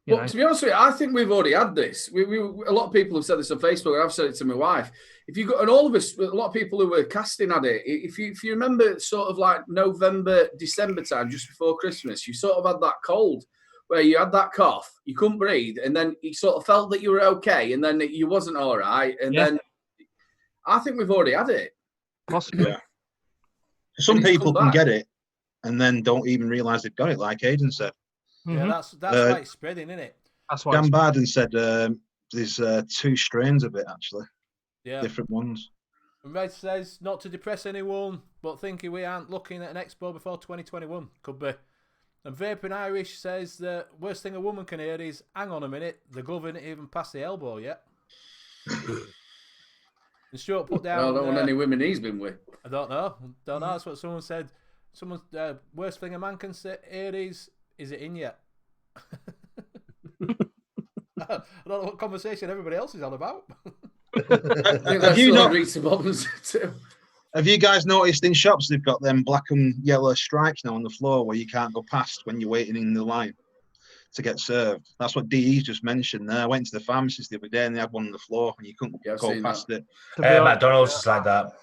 to be honest with you, I think we've already had this. We a lot of people have said this on Facebook, and I've said it to my wife. If you got, and all of us, a lot of people who were casting at it. If you remember, sort of like November, December time, just before Christmas, you sort of had that cold where you had that cough, you couldn't breathe, and then you sort of felt that you were okay, and then you wasn't all right, and then I think we've already had it. Possibly. Yeah. Some people can get it and then don't even realise they've got it, like Aiden said. Yeah, that's why it's spreading, isn't it? That's why. Dan Barden said there's 2 strains of it, actually. Yeah. Different ones. And Red says, not to depress anyone, but thinking we aren't looking at an expo before 2021. Could be. And Vaping Irish says the worst thing a woman can hear is, hang on a minute, the glove ain't even past the elbow yet. And Stuart put down... I don't know any women he's been with. I don't know. That's what someone said. Someone's worst thing a man can hear is it in yet? I don't know what conversation everybody else is on about. Have you guys noticed in shops they've got them black and yellow stripes now on the floor where you can't go past when you're waiting in the line to get served? That's what DE's just mentioned there. I went to the pharmacist the other day and they had one on the floor and you couldn't go past it. McDonald's is like that.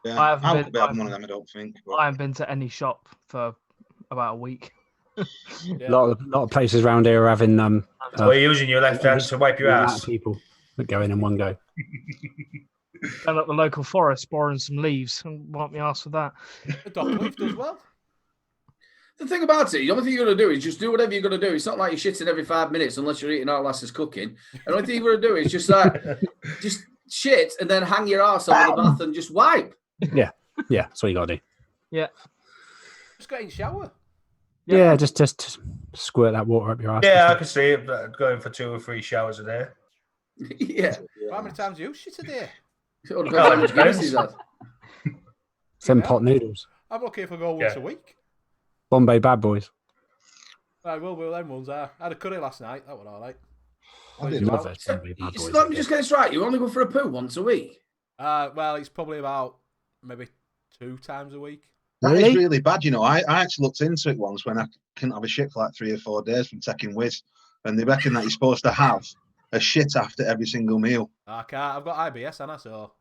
Yeah, I haven't been one of them, I don't think. But... I haven't been to any shop for about a week. A lot of places around here are having you're using your left hand to wipe your ass. People that go in one go. Down at the local forest, borrowing some leaves and wipe my ass with that. The dog leaf does well. The thing about it, the only thing you're going to do is just do whatever you're going to do. It's not like you're shitting every 5 minutes unless you're eating our lasses cooking. And the only thing you're going to do is just just shit and then hang your ass over the bath and just wipe. Yeah, that's what you got to do. Yeah. Just get in the shower. Yeah, just squirt that water up your ass. Yeah, I can see it going for 2 or 3 showers a day. Yeah. How many times do you shit a day? Some pot noodles. I'm lucky if I go once a week. Bombay bad boys. I will them ones. I had a curry last night. That was all right. I didn't love it. Bombay bad boys. Let me just get this right. You only go for a poo once a week? Well, it's probably about maybe 2 times a week. That is really bad, you know. I actually looked into it once when I couldn't have a shit for like 3 or 4 days from taking N.U.V.S, and they reckon that you're supposed to have a shit after every single meal. I can't. I've got IBS, and so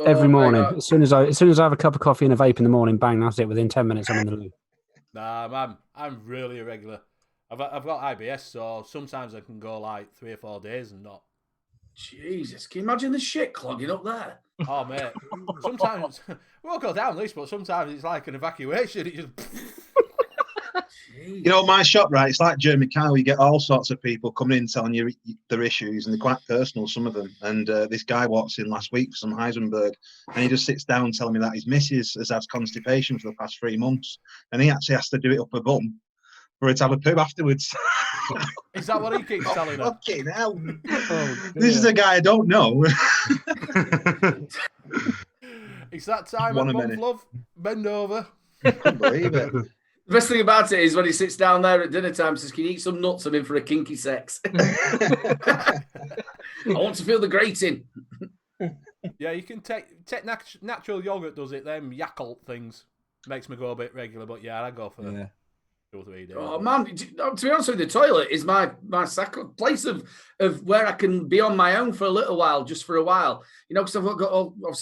every morning, as soon as I have a cup of coffee and a vape in the morning, bang, that's it. Within 10 minutes, I'm in the loo. Nah, I'm really irregular. I've got IBS, so sometimes I can go like 3 or 4 days and not Jesus, can you imagine the shit clogging up there? Oh, mate. Sometimes, we won't go down this, but sometimes it's like an evacuation. It just... You know, my shop, right? It's like Jeremy Kyle. You get all sorts of people coming in telling you their issues, and they're quite personal, some of them. And this guy walks in last week for some Heisenberg, and he just sits down telling me that his missus has had constipation for the past 3 months, and he actually has to do it up her bum for her to have a poo afterwards. Is that what he keeps telling her? Fucking hell. Oh, This is a guy I don't know. It's that time One of a month, minute. love. Bend over. I can't believe it. The best thing about it is when he sits down there at dinner time, says, "Can you eat some nuts? I'm in for a kinky sex." I want to feel the grating. Yeah, you can take natural yogurt. Does it? Them Yakult things makes me go a bit regular, but yeah, I go for 2 or 3 days. Oh man, to be honest with you, the toilet is my place of where I can be on my own for a little while, just for a while. You know, because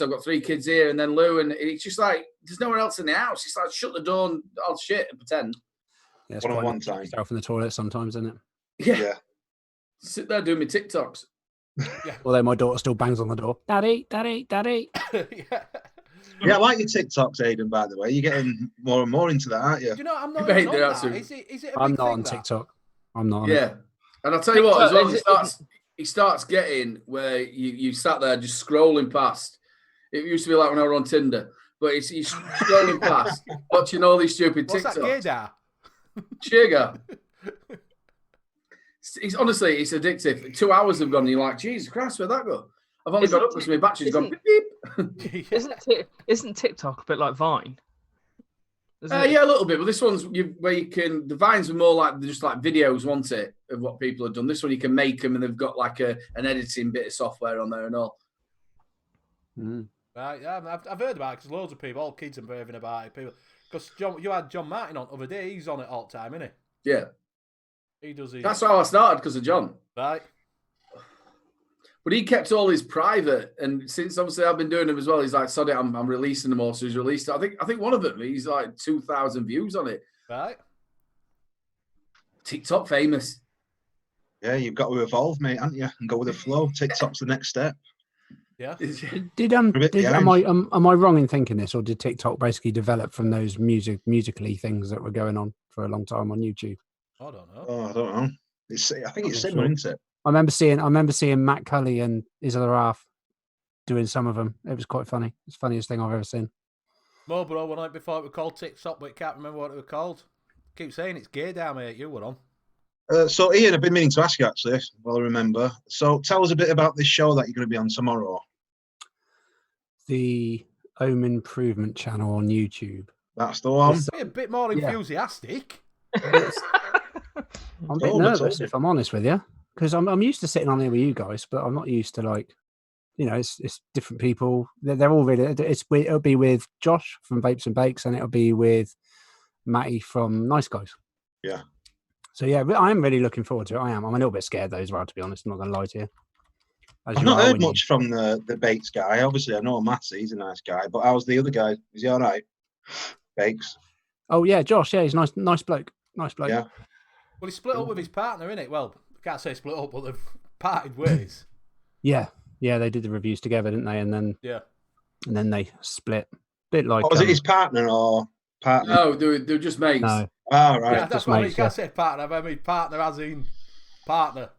I've got 3 kids here, and then Lou, and it's just like there's nowhere else in the house. It's like shut the door and I'll shit and pretend. Yeah, it's One on quite one nice to time. put yourself in the toilet sometimes, isn't it? Yeah. Sit there doing my TikToks. Although my daughter still bangs on the door. Daddy, daddy, daddy. Yeah, I like your TikToks, Aidan, by the way. You're getting more and more into that, aren't you? Do you know, I'm not Mate, even on they're that. absolute- Is it a I'm big not thing, on that? TikTok. I'm not on it. Yeah. And I'll tell you what, as well, TikTok, he starts getting where you sat there just scrolling past. It used to be like when I was on Tinder, but he's scrolling past, watching all these stupid What's that TikToks. gaydar? Sugar. It's honestly, it's addictive. 2 hours have gone, and you're like, Jesus Christ, where'd that go? I've only got up because my battery's gone beep beep. Isn't TikTok a bit like Vine? Yeah, a little bit, but this one's where you can. The Vines are more like just like videos, wasn't it, of what people have done. This one you can make them, and they've got like an editing bit of software on there and all. Right, yeah, I've heard about it because loads of people, all kids, are raving about it. People, because you had John Martin on the other day. He's on it all the time, isn't he? Yeah, He does. that's how I started because of John. Right. But he kept all his private, and since obviously I've been doing them as well, he's like, "Sorry, I'm releasing them all." So he's released it. I think one of them, he's like 2,000 views on it. Right. TikTok famous. Yeah, you've got to evolve, mate, haven't you? And go with the flow. TikTok's the next step. Yeah. Am I wrong in thinking this, or did TikTok basically develop from those musically things that were going on for a long time on YouTube? I don't know. Oh, I don't know. I think it's similar, isn't it? I remember seeing Matt Cully and his other half doing some of them. It was quite funny. It's the funniest thing I've ever seen. Marlboro one night before it was called TikTok, but can't remember what it was called. Keep saying it's gay down, mate. You were on. So, Ian, I've been meaning to ask you actually. Well, I remember. So, tell us a bit about this show that you're going to be on tomorrow. The Home Improvement channel on YouTube. That's the one. Be a bit more enthusiastic. I'm a bit nervous, if I'm honest with you, because I'm used to sitting on here with you guys, but I'm not used to, like, you know, it's different people. They're all really. It'll be with Josh from Vapes and Bakes, and it'll be with Matty from Nice Guys. Yeah. So yeah, I am really looking forward to it. I'm a little bit scared though as well, to be honest. I'm not going to lie to you. I've not heard much from the Bakes guy. Obviously, I know Matty, he's a nice guy. But how's the other guy? Is he all right? Bakes. Oh yeah, Josh. Yeah, he's nice bloke. Nice bloke. Yeah. Well, he split up with his partner, innit? Well, I can't say split up, but they've parted ways. Yeah, they did the reviews together, didn't they? And then they split. Bit like. Oh, was it his partner or partner? No, they're just mates. No. Oh, right. Yeah, that's what I mean. You can't say partner. I mean partner as in partner.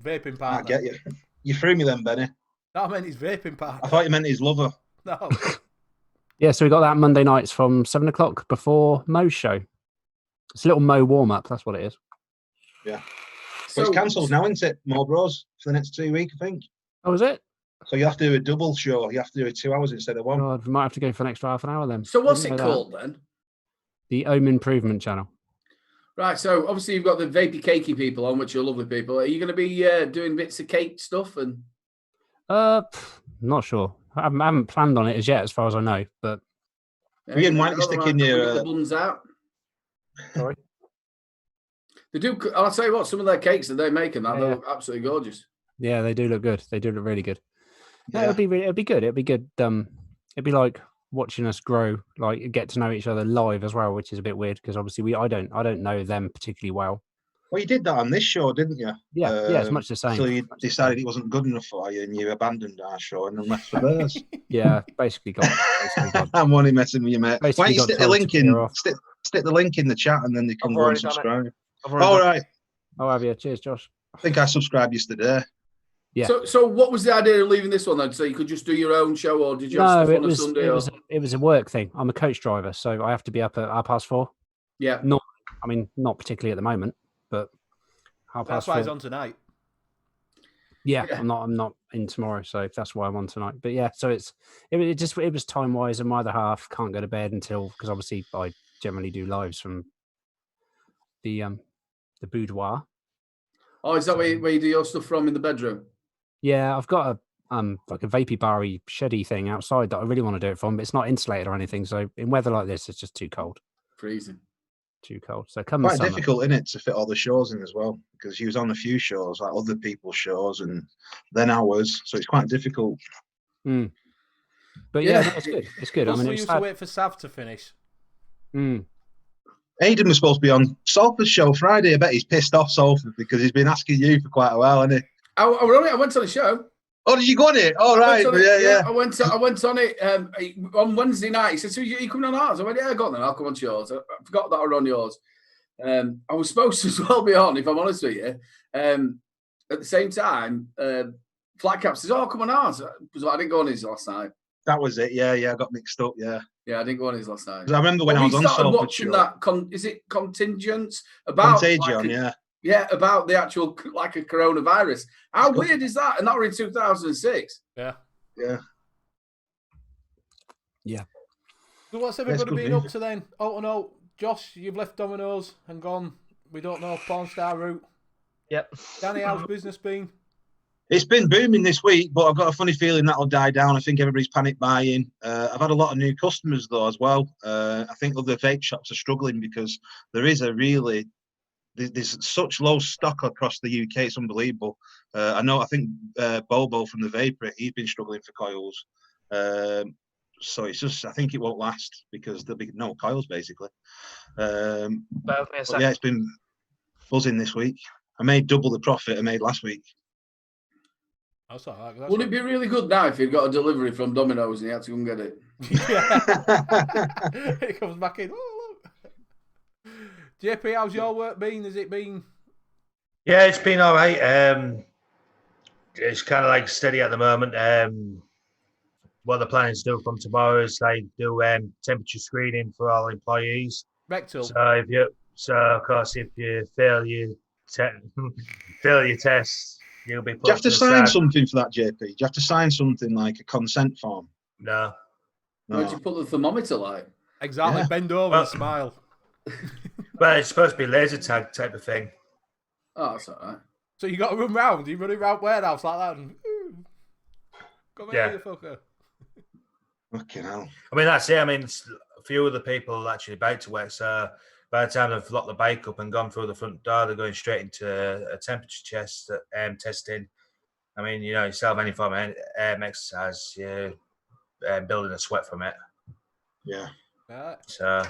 Vaping partner. I get you. You threw me then, Benny. No, I meant his vaping partner. I thought you meant his lover. No. Yeah, so we got that Monday nights from 7:00 before Mo's show. It's a little Mo warm up. That's what it is. Yeah. So it's cancelled now, isn't it? More Bros for the next 2 weeks, I think. Oh, is it? So you have to do a double show. You have to do it 2 hours instead of one. God, we might have to go for an extra half an hour then. So what's Didn't it know that. called then? The Home Improvement channel. Right, so obviously you've got the vapey cakey people on, which are lovely people. Are you going to be doing bits of cake stuff? And Not sure. I haven't planned on it as yet, as far as I know. But Ian, why don't you stick in your the buns out? Sorry. They do. I'll tell you what, some of their cakes that they're making, they look absolutely gorgeous. Yeah, they do look good. They do look really good. Yeah, it'll be good. It'll be good. It'd be like watching us grow, like get to know each other live as well, which is a bit weird because obviously I don't know them particularly well. Well, you did that on this show, didn't you? Yeah, it's much the same. So you Much the decided it wasn't good enough for you, and you abandoned our show and then left for theirs. Yeah, basically got. I'm only messing with you, mate. Why Basically don't you got stick the told to link clear in? off. Stick the link in the chat, and then they can I've go and already done it. subscribe. I've already All done right. Oh, have you? Cheers, Josh. I think I subscribed yesterday. Yeah. So what was the idea of leaving this one then? So you could just do your own show, or did you have stuff on a Sunday? It was a work thing. I'm a coach driver, so I have to be up at 4:30. Yeah. Not particularly at the moment, but 4:30. That's why he's on tonight. Yeah, I'm not in tomorrow, so that's why I'm on tonight. But yeah, so it was time wise, and my other half can't go to bed because obviously I generally do lives from the boudoir. Oh, is that where you do your stuff from, in the bedroom? Yeah, I've got a like a vapey barry sheddy thing outside that I really want to do it from, but it's not insulated or anything. So in weather like this, it's just too cold. Freezing. Too cold. So come Quite summer. difficult, isn't it, to fit all the shows in as well? Because he was on a few shows, like other people's shows, and then ours. So it's quite difficult. But yeah, no, it's good. It's good. Plus, I mean, we used to wait for Sav to finish. Aidan was supposed to be on Salford's show Friday. I bet he's pissed off Salford because he's been asking you for quite a while, hasn't he? I went on a show. Oh, did you go on it? All right. Yeah. I went on it on Wednesday night. He said, "So you coming on ours?" I went, "Yeah, I got then. I'll come on to yours." I forgot that I were on yours. I was supposed to as well be on, if I'm honest with you. At the same time, Flatcap says, "Oh, come on ours." I didn't go on his last night. That was it. Yeah, I got mixed up. Yeah, I didn't go on his last night. 'cause I remember when I was on Salford's show. That. Is it Contingents about Contagion? Yeah, about the actual like a coronavirus. How weird is that? And that were in 2006. Yeah. So what's everybody been up to then? Oh no, Josh, you've left Domino's and gone. We don't know porn star route. Yep. Danny, how's business been? It's been booming this week, but I've got a funny feeling that'll die down. I think everybody's panic buying. I've had a lot of new customers though as well. I think other vape shops are struggling because there's such low stock across the UK. It's unbelievable. I think Bobo from the Vapor, he's been struggling for coils. So it's just, I think it won't last because there'll be no coils basically. But yeah, it's been buzzing this week. I made double the profit I made last week. That's all right. Wouldn't it be really good now if you'd got a delivery from Domino's and you had to go and get it? It comes back in. Oh, look. JP, how's your work been? Has it been? Yeah, it's been all right. It's kind of like steady at the moment. What the planning to do from tomorrow is they do temperature screening for all employees. Rectal. So of course, if you fail your test, you'll be put. Do you have to sign something for that, JP? Do you have to sign something like a consent form? No. Where'd you put the thermometer like? Exactly. Yeah. Bend over and smile. Well, it's supposed to be laser tag type of thing. Oh, that's all right. So you got to run round. You running around warehouse like that. And, come here, you fucker. Fucking hell. I mean, that's it. I mean, a few other people actually bike to work. So by the time they've locked the bike up and gone through the front door, they're going straight into a temperature testing. I mean, yourself, any form of exercise, you're building a sweat from it. Yeah. Right. So.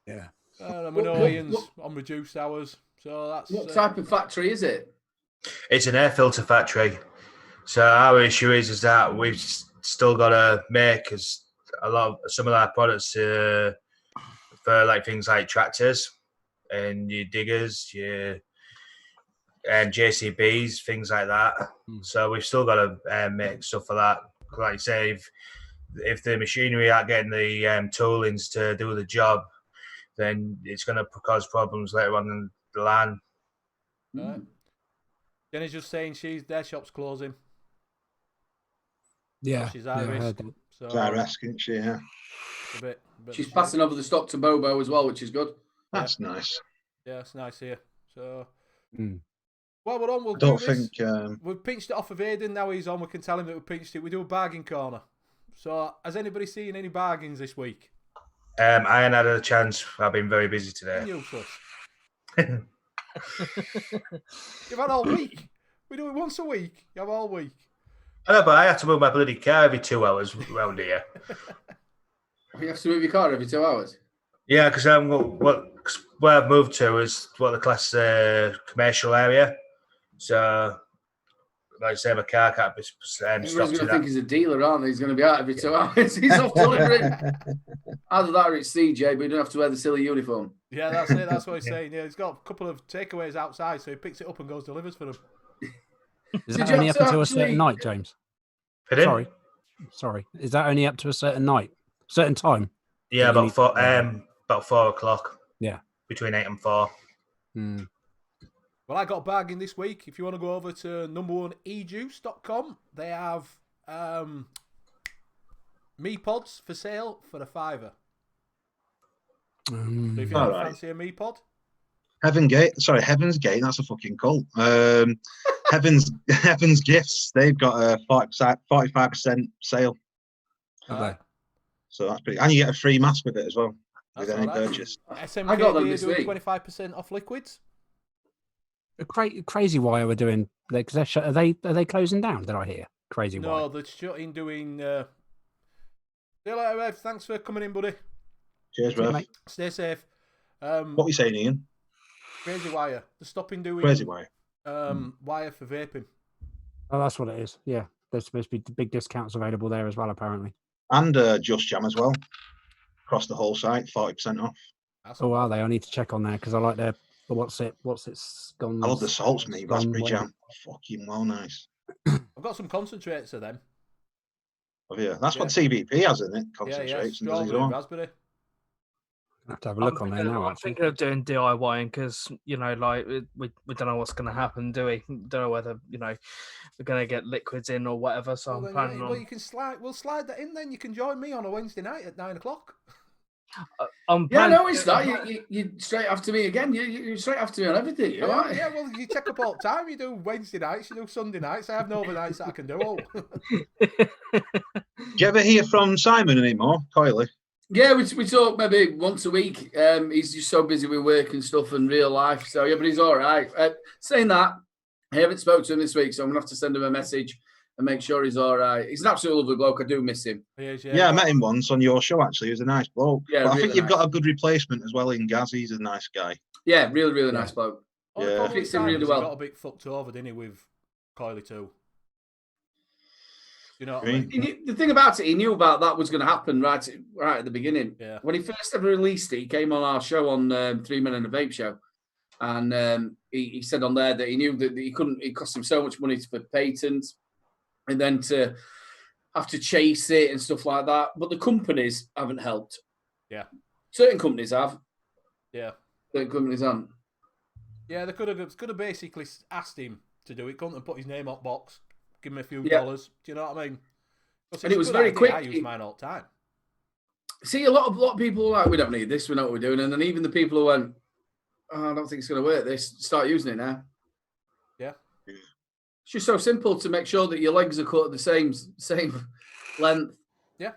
Yeah. And we know Ian's on reduced hours. So that's. What type of factory is it? It's an air filter factory. So our issue is that we've still got to make some of our products for like things like tractors and your diggers, your JCBs, things like that. So we've still got to make stuff for that. Like you say, if the machinery aren't getting the toolings to do the job, then it's going to cause problems later on in the line. Right. Jenny's just saying their shop's closing. Yeah, she's Irish. She's Irish, isn't she? Yeah. A bit she's passing over the stock to Bobo as well, which is good. That's nice. Yeah, it's nice here. So, well, we're on. I don't think we've pinched it off of Aidan. Now he's on. We can tell him that we pinched it. We do a bargain corner. So, has anybody seen any bargains this week? I haven't had a chance. I've been very busy today. Useless. You've had all week. We do it once a week. You have all week. I know, but I have to move my bloody car every 2 hours around here. You have to move your car every 2 hours? Yeah, because where I've moved to is what the class commercial area. So, like I say, my car can't be Everyone's stopped going to in think that. he's a dealer, aren't they? He's going to be out every 2 hours. He's off delivering. Either that or it's CJ, but you don't have to wear the silly uniform. Yeah, that's it. That's what he's saying. Yeah, he's got a couple of takeaways outside, so he picks it up and goes delivers for them. Is Did that you only have up to until a actually- certain night, James? Pardon? Sorry. Is that only up to a certain night, certain time? Yeah, that you about 4 o'clock. Yeah. Between 8 and 4. Hmm. Well, I got a bargain this week. If you want to go over to number1ejuice.com, they have me pods for sale for $5. So if you All don't right. fancy a me pod, Heaven's Gate. That's a fucking cult. Heaven's Gifts. They've got a 45% sale, alright. so that's pretty. And you get a free mask with it as well with That's any all right. purchase. SMK I got them Day this doing week. 25% off liquids. Crazy wire we're doing because are they closing down? Did I hear? Crazy No, wire. they're shutting doing. See you later, Rev. Thanks for coming in, buddy. Cheers, Rev. mate. Stay safe. What are you saying, Ian? Crazy wire. They're stopping doing Crazy wire. wire for vaping. Oh, that's what it is. Yeah, there's supposed to be big discounts available there as well, apparently. And Just Jam as well. Across the whole site, 40% off. That's Oh, are they? I need to check on there because I like their what's it's gone. I love the salts, mate. gone Raspberry whatever. jam. Fucking well nice. I've got some concentrates of them. Oh, yeah. That's what Yeah. TVP has in it. Yeah, Concentrates and does his strawberry, own. raspberry. I have to have a look on there now. I'm Actually, thinking of doing DIYing because like we don't know what's going to happen, do we? Don't know whether we're going to get liquids in or whatever. So I'm planning Well, on. you can slide. We'll slide that in. Then you can join me on a Wednesday night at 9 o'clock. I'm Yeah, planning no, it's that. You straight after me again. You straight after me on everything. You are. Yeah, well, you check up all the time. You do Wednesday nights. You do Sunday nights. I have no overnights that I can do. Oh. Do you ever hear from Simon anymore, Coyley? Yeah, we talk maybe once a week. He's just so busy with work and stuff and real life. So yeah, but he's all right. Saying that, I haven't spoken to him this week, so I'm gonna have to send him a message and make sure he's all right. He's an absolute lovely bloke. I do miss him. Yeah, I met him once on your show. Actually, he was a nice bloke. Yeah, but I really think you've nice. got a good replacement as well in Gaz. He's a nice guy. Yeah, really, really nice bloke. Oh, the Yeah. problem with Fits in really Simon is well. He got a bit fucked over, didn't he, with Coyley too? You know what I Green. mean? The thing about it, he knew about that was going to happen right at the beginning. Yeah. When he first ever released it, he came on our show on 3 Men and a Vape Show, and he said on there that he knew that he couldn't. It cost him so much money for patents, and then to have to chase it and stuff like that. But the companies haven't helped. Yeah. Certain companies have. Yeah. Certain companies haven't. Yeah, they could have basically asked him to do it, couldn't they? Put his name on box, give him a few Yeah. dollars. Do you know what I mean? And it was a good very idea. quick. I use mine all the time. See, a lot of people are like, we don't need this, we know what we're doing. And then even the people who went, oh, I don't think it's going to work, they start using it now. Yeah. It's just so simple to make sure that your legs are cut at the same length. Yeah.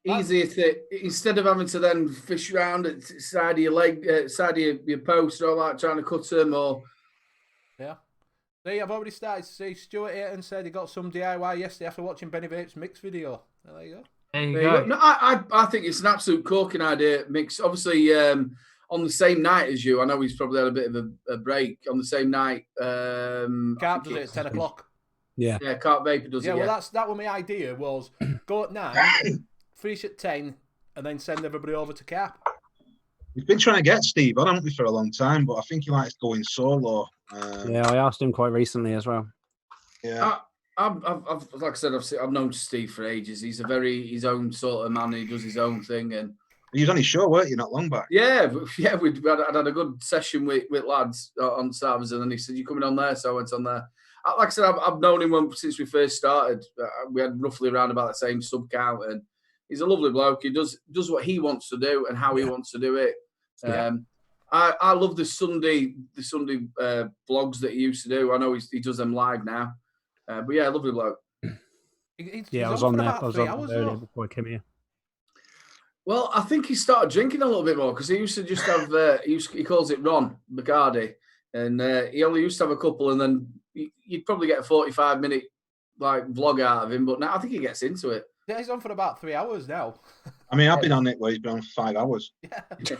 Easier to, instead of having to then fish around at the side of your leg, side of your post or like trying to cut them or. Yeah. See, I've already started to see Stuart Ayton said he got some DIY yesterday after watching Benny Vape's mix video. There you go. There you There you go. go. No, I think it's an absolute corking idea mix. Obviously, on the same night as you, I know he's probably had a bit of a break. On the same night, Carp does it at 10 o'clock. Yeah. Yeah, Carp Vapor does Yeah, it. well, that was my idea, was go at 9, finish at 10, and then send everybody over to Carp. We've been trying to get Steve on, haven't we, for a long time, but I think he likes going solo. Yeah, I asked him quite recently as well. Yeah. I've like I said, I've known Steve for ages. He's a very his own sort of man. He does his own thing, and He was on his show, weren't you, not long back? yeah, I'd had a good session with lads on Saturdays, and then he said, "You coming on there?" So I went on there. Like I said, I've known him since we first started. We had roughly around about the same sub count, and he's a lovely bloke. He does what he wants to do and how he wants to do it. Yeah. I love the Sunday vlogs that he used to do. I know he does them live now, but yeah, lovely bloke. Yeah, I was on there. I was on there earlier before I came here. Well, I think he started drinking a little bit more because he used to just have. He calls it Ron Bacardi, and he only used to have a couple, and then you'd probably get a 45-minute like vlog out of him. But now I think he gets into it. Yeah, he's on for about 3 hours now. I mean, I've been on it where he's been on for 5 hours. Yeah.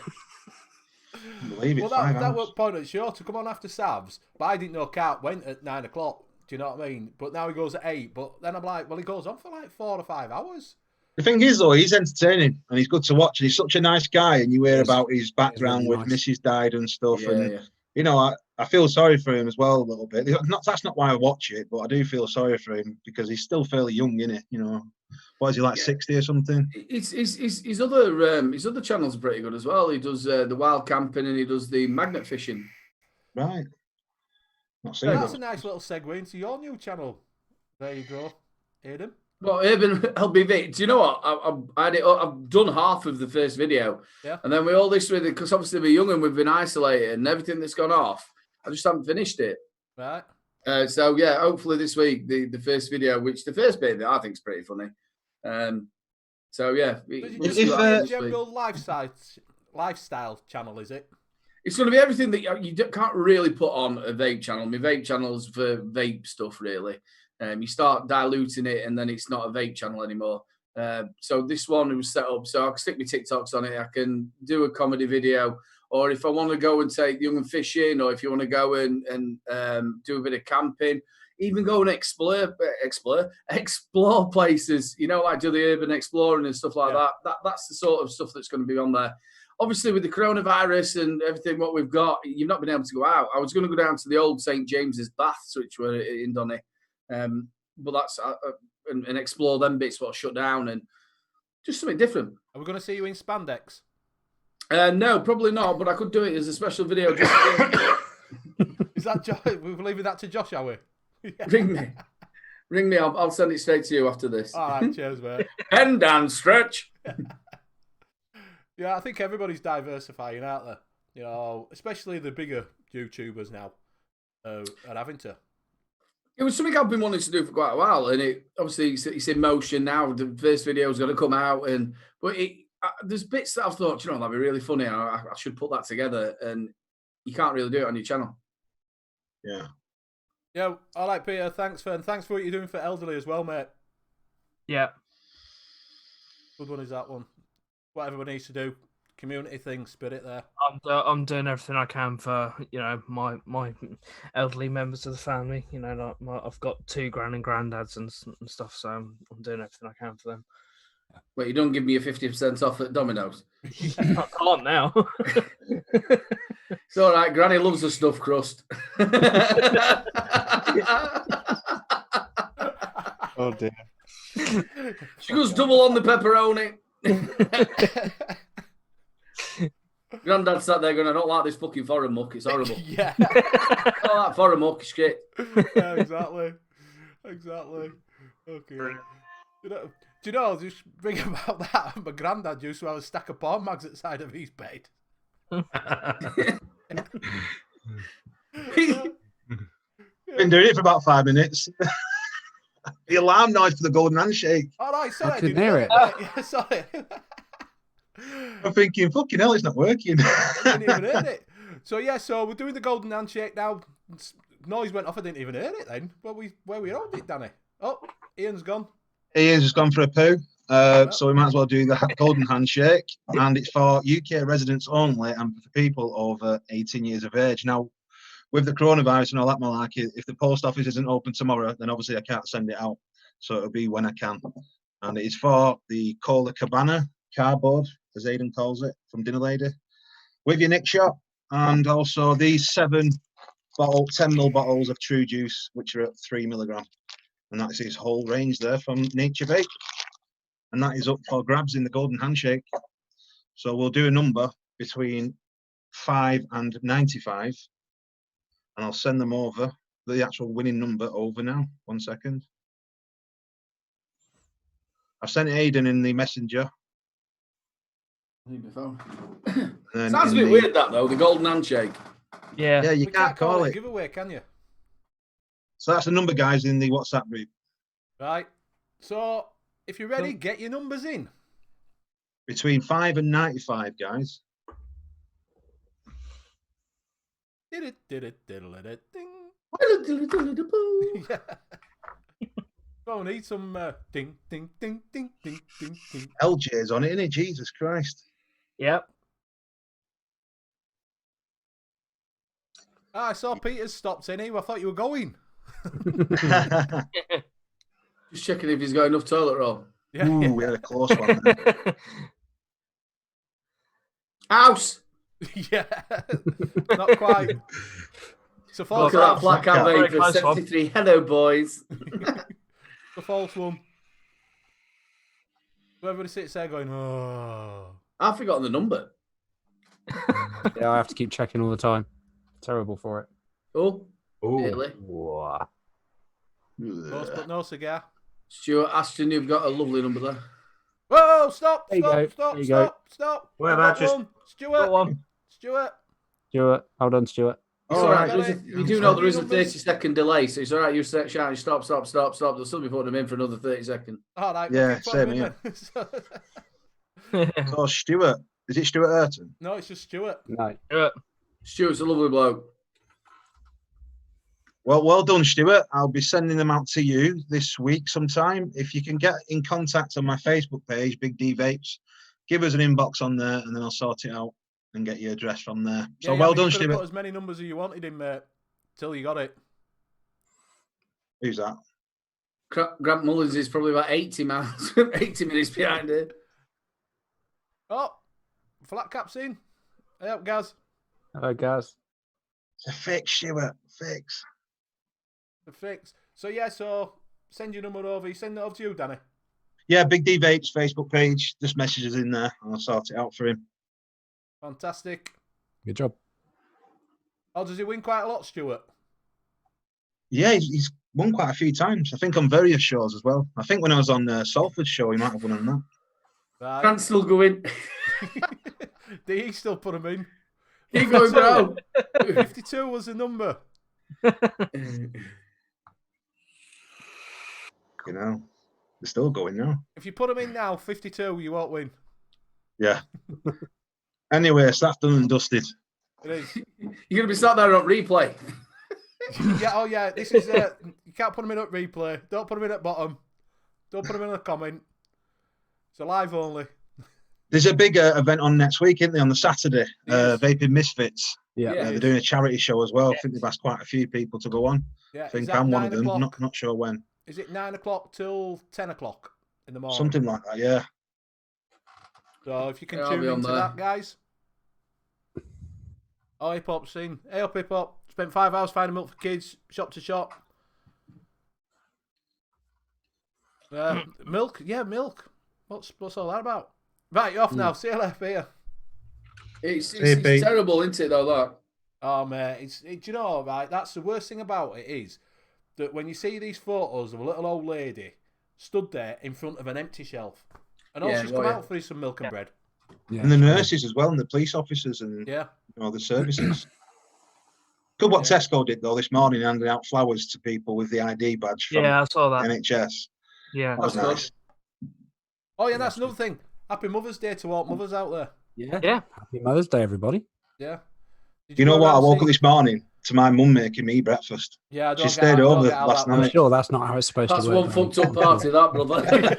Believe it, Well, 5 that hours. was point of the show to come on after Savs, but I didn't know Cart went at 9 o'clock. Do you know what I mean? But now he goes at 8. But then I'm like, well, he goes on for like 4 or 5 hours. The thing is, though, he's entertaining and he's good to watch. And he's such a nice guy, and you hear Yes. about his background really with nice. Mrs. died and stuff. Yeah, and yeah. you know, I feel sorry for him as well a little bit. That's not why I watch it, but I do feel sorry for him because he's still fairly young, isn't he? You know, what is he like, 60 or something? His other channels are pretty good as well. He does the wild camping and he does the magnet fishing. Right. Not seen That's that. a nice little segue into your new channel. There you go, Aidan. Well, Urban LBV. Do you know what? I've done half of the first video, Yeah. and then we all this with it because obviously we're young and we've been isolated and everything that's gone off. I just haven't finished it. Right. So yeah, hopefully this week the first video, which the first bit I think is pretty funny. So yeah, But you we'll just see if, what a happens this week. general lifestyle channel, is it? It's going to be everything that you can't really put on a vape channel. My vape channel's for vape stuff, really. You start diluting it, and then it's not a vape channel anymore. So this one was set up so I can stick my TikToks on it. I can do a comedy video, or if I want to go and take young and fishing, or if you want to go and do a bit of camping, even go and explore places. You know, like do the urban exploring and stuff like that. That's the sort of stuff that's going to be on there. Obviously, with the coronavirus and everything, what we've got, you've not been able to go out. I was going to go down to the old St. James's baths, which were in Donny, but that's and explore them bits what shut down and just something different. Are we going to see you in spandex? No, probably not. But I could do it as a special video. Just Is that we're leaving that to Josh, are we? ring me. I'll send it straight to you after this. All right, cheers, mate. Pen down, stretch. Yeah, I think everybody's diversifying, aren't they? You know, especially the bigger YouTubers now are having to. It was something I've been wanting to do for quite a while, and it obviously it's in motion now. The first video is going to come out, but there's bits that I've thought, you know, that'd be really funny. I should put that together, and you can't really do it on your channel. Yeah. Yeah, all right, Peter. Thanks for what you're doing for elderly as well, mate. Yeah. Good one is that one. What everyone needs to do, community thing, spirit there. I'm doing everything I can for my elderly members of the family. You know, like I've got 2 grand and granddads and stuff, so I'm doing everything I can for them. Wait, you don't give me a 50% off at Domino's? I can't now. It's all right. Granny loves a stuffed crust. Oh dear. She goes double on the pepperoni. Granddad sat there going, I don't like this fucking foreign muck. It's horrible. Yeah. I don't like foreign muck. It's shit. Yeah, exactly. Okay. Do you know, just bring about that. My granddad used to have a stack of porn mags at the side of his bed. Been doing it for about 5 minutes. The alarm noise for the golden handshake. All right, sorry. I couldn't hear it. Yeah, sorry. I'm thinking, fucking hell, it's not working. I didn't even hear it. So we're doing the golden handshake now. Noise went off. I didn't even hear it then. Where we on it, Danny? Oh, Ian's gone. Ian's just gone for a poo. So we might as well do the golden handshake. And it's for UK residents only and for people over 18 years of age. Now, with the coronavirus and all that malarkey, if the post office isn't open tomorrow, then obviously I can't send it out. So it'll be when I can. And it is for the Cola Cabana cardboard, as Aidan calls it, from Dinner Lady, with your Nick shot. And also these 10 ml bottles of True Juice, which are at 3 milligram. And that's his whole range there from Nature Vape. And that is up for grabs in the golden handshake. So we'll do a number between 5 and 95. And I'll send them over, the actual winning number over now. 1 second. I've sent Aidan in the messenger. Sounds a bit weird, that though, the golden handshake. Yeah. Yeah, you We can't call a it. giveaway, can you? So that's the number, guys, in the WhatsApp group. Right. So if you're ready, get your numbers in. Between 5 and 95, guys. Did it, ding. Yeah. Go and eat some ding, ding, ding, ding, ding, ding, ding. LJ's on it, isn't it? Jesus Christ. Yep. I saw Peter's stopped in here. I thought you were going. Just checking if he's got enough toilet roll. Yeah, Ooh, yeah. we had a close one there. House! Yeah. Not quite. It's a false Look at that one. flat can Very Vape for close one. 73. Hello, boys. It's a false one. Everybody sits there going, oh. I've forgotten the number. Yeah, I have to keep checking all the time. Terrible for it. Oh, Ooh. really? Wow. Most but no cigar. Stuart Ashton, you've got a lovely number there. Whoa, stop, There you go. stop, There you stop. What I've about got just- one. Got Stuart. one. Stuart. Stuart. Well done, Stuart. It's Oh, all right. got it. You do know there is a Numbers. 30-second delay, so it's all right. You're shouting, stop. They'll still be putting them in for another 30 seconds. All right. Yeah, keep putting same them in then. So, Stuart. Is it Stuart Ayrton? No, it's just Stuart. No. Stuart's a lovely bloke. Well done, Stuart. I'll be sending them out to you this week sometime. If you can get in contact on my Facebook page, Big D Vapes, give us an inbox on there, and then I'll sort it out and get your address from there. So Yeah, well but done, you could have Stuart. put as many numbers as you wanted in, mate, till you got it. Who's that? Grant Mullins is probably about 80 miles, 80 minutes behind it. Oh, flat cap's in. Hey up, Gaz. Hello, guys. It's a fix, Stuart. Fix. The fix. So, yeah, send your number over. You send it over to you, Danny. Yeah, Big D Vapes Facebook page. Just message us in there, and I'll sort it out for him. Fantastic. Good job. Oh, does he win quite a lot, Stuart? Yeah, he's won quite a few times. I think on various shows as well. I think when I was on Salford's show, he might have won on that. Right. Grant's still going. Did he still put him in? Keep going, bro. 52 was the number. You know, they're still going now. If you put him in now, 52, you won't win. Yeah. Anyway, so that's done and dusted. It is. You're going to be sat there on replay. Yeah, oh yeah, this is you can't put him in at replay. Don't put him in at bottom. Don't put him in a comment. It's a live only. There's a big event on next week, isn't there, on the Saturday? Yes. Vaping Misfits. Yeah. Yeah. They're doing a charity show as well. I think they've asked quite a few people to go on. Yeah, I is think that I'm one 9 of them. o'clock? Not sure when. Is it 9 o'clock till 10 o'clock in the morning? Something like that, yeah. So if you can Yeah, I'll tune be on into there. that, guys. Oh, hip hop scene. Hey up, hip hop. Spent 5 hours finding milk for kids, shop to shop. Milk, yeah, milk. What's all that about? Right, you're off now. See you later, Peter. It's Pete. terrible, isn't it, though, that? Oh mate, do you know, right? That's the worst thing about it is that when you see these photos of a little old lady stood there in front of an empty shelf, and all Yeah, she's well, come yeah. out for is some milk and bread. Yeah. And the nurses as well, and the police officers, and Yeah, the services. Good what Yeah. Tesco did, though, this morning, handing out flowers to people with the ID badge from Yeah, I saw that. NHS. Yeah. That was That's good. nice. Oh yeah, that's another thing. Happy Mother's Day to all mothers out there. Yeah. Yeah. Happy Mother's Day, everybody. Yeah. Did You know go what? I around woke seeing- up this morning to my mum making me breakfast. Yeah, She stayed over last I'm night. sure that's not how it's supposed That's to work. one fucked up party, that, brother.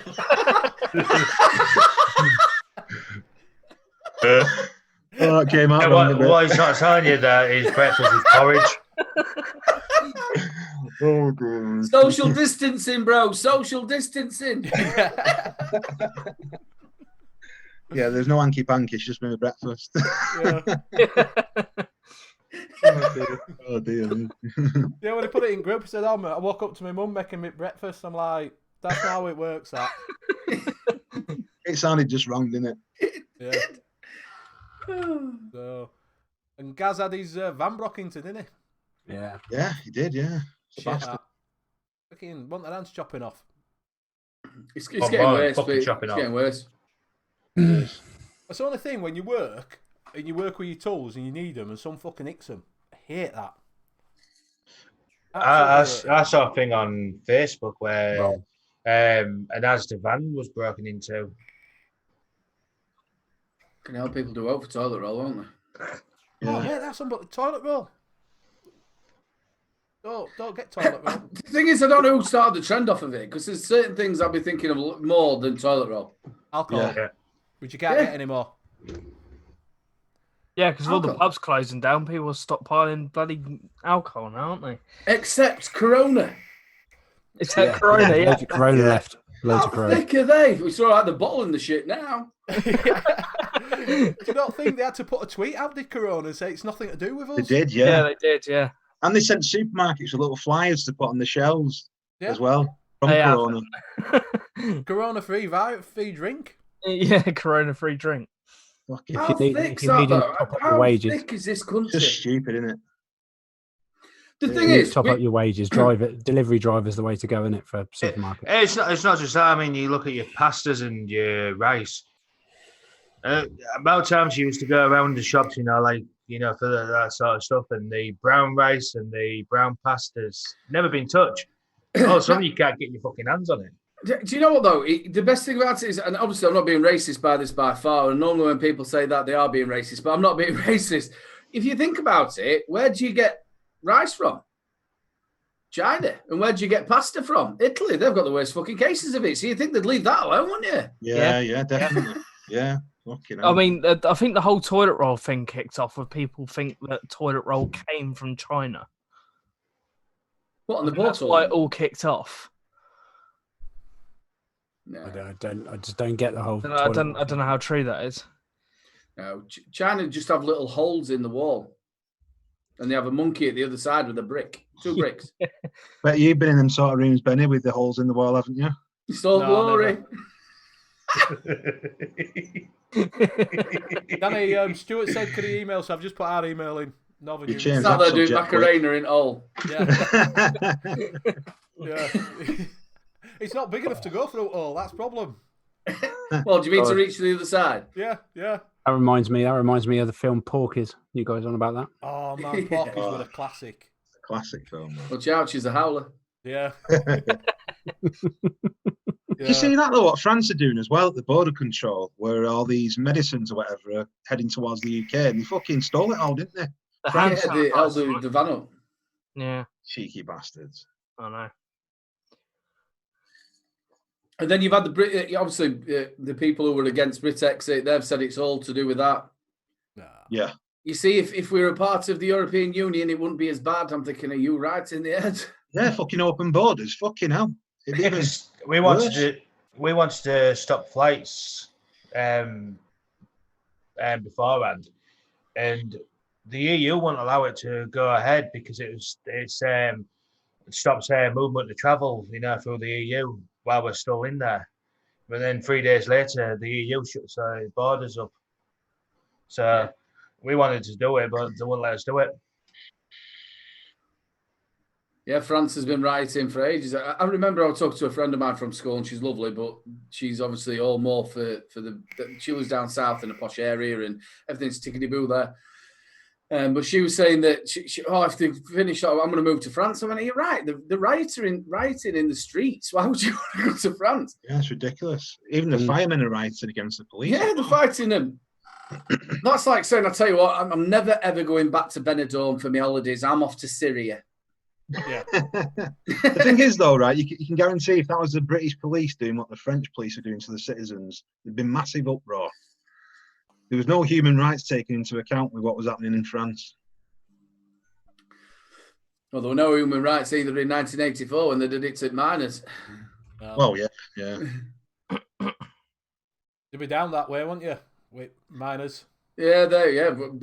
Oh, it came out And wrong a bit. what he's not telling you that is breakfast is porridge. Oh, God. Social distancing, bro. Social distancing. Yeah, there's no hanky panky. It's just been a breakfast. Yeah. Oh, dear. Yeah, when I put it in group, I said, "Oh, mate, I woke up to my mum making me breakfast." I'm like, "That's not how it works." That. It sounded just wrong, didn't it? Yeah. So, and Gaz had his Van Brockington, didn't he? Yeah. Yeah, he did, yeah. Shit, Bastard. that. Fucking want their hands chopping off. It's Oh, getting boy, worse. fucking Pete. chopping It's off. getting worse. That's the only thing when you work and you work with your tools and you need them and some fucking nicks them. I hate that. I Absolutely hate it. saw a thing on Facebook where Well, an Asda van was broken into. Can help people do well for toilet roll, won't they? Oh, mate, that's some toilet roll. Don't get toilet roll. The thing is, I don't know who started the trend off of it because there's certain things I'll be thinking of more than toilet roll. Alcohol. Yeah. Which you can't get anymore. Yeah, because all the Alcohol. pubs closing down, people are stockpiling bloody alcohol now, aren't they? Except Corona. It's that Corona, yeah. Loads of Corona left. Loads How of Corona. thick are they? We saw out the bottle in the shit now. Do you not think they had to put a tweet out, did Corona, and say it's nothing to do with us? They did, Yeah, yeah. they did, yeah. And they sent supermarkets with little flyers to put on the shelves Yeah. as well from They have. Corona. Corona-free drink. Yeah, Corona-free drink. Fucking How If you thick's need that, them to though? top up How your wages. thick is this country? just stupid, isn't it? The You thing need is, to top up your wages. Delivery driver's the way to go, isn't it, for supermarket? It's not just that. I mean, you look at your pastas and your rice. About times you used to go around the shops, like for that sort of stuff, and the brown rice and the brown pastas never been touched. Oh, some you can't get your fucking hands on it. do you know what though? The best thing about it is, and obviously I'm not being racist by this by far, and normally when people say that they are being racist, but I'm not being racist. If you think about it, where do you get rice from? China. And where do you get pasta from? Italy. They've got the worst fucking cases of it. So you think they'd leave that alone, wouldn't you? Yeah, definitely. Yeah. Fucking I hell. mean, I think the whole toilet roll thing kicked off with people think that toilet roll came from China. What on the That's bottle? why it all kicked off. No. I just don't get the whole. I don't know how true that is. No. China just have little holes in the wall. And they have a monkey at the other side with a brick. 2 bricks. Bet you've been in them sort of rooms, Benny, with the holes in the wall, haven't you? It's all No, glory. Danny, Stuart said, could he email? So I've just put our email in. Northern You Union. changed Sat that there doing subject, Macarena in all. Yeah. Yeah. It's not big enough to go through all. That's the problem. Well, do you mean to reach to the other side? Yeah. That reminds me of the film Porky's. You guys on about that? Oh man, Porky's were a classic. Classic film. Man. Well, Ouch is a howler. Yeah. Did you see that though? What France are doing as well at the border control, where all these medicines or whatever are heading towards the UK, and they fucking stole it all, didn't they? The Yeah, hand the van up. Yeah, Cheeky bastards. I know. And then you've had obviously the people who were against Brexit. They've said it's all to do with that. Yeah. You see, if we were a part of the European Union, it wouldn't be as bad. I'm thinking, are you right in the head? Yeah, fucking open borders. Fucking hell. It'd be even We wanted to stop flights beforehand, and the EU won't allow it to go ahead because it stops movement of travel, through the EU while we're still in there. But then 3 days later, the EU shuts their borders up. So we wanted to do it, but they wouldn't let us do it. Yeah, France has been rioting for ages. I remember I was talking to a friend of mine from school, and she's lovely, but she's obviously all more for she was down south in a posh area, and everything's tickety-boo there. But she was saying that if they finish, I'm going to move to France. I went, you're right. They're rioting in the streets. Why would you want to go to France? Yeah, it's ridiculous. Even the firemen are rioting against the police. Yeah, they're fighting them. That's like saying, I tell you what, I'm never ever going back to Benidorm for my holidays. I'm off to Syria. Yeah. The thing is, though, right, you can guarantee if that was the British police doing what the French police are doing to the citizens, there'd been massive uproar. There was no human rights taken into account with what was happening in France. Well, there were no human rights either in 1984 when they did it to minors. Well, yeah. You'd be down that way, wouldn't you? With miners. Yeah,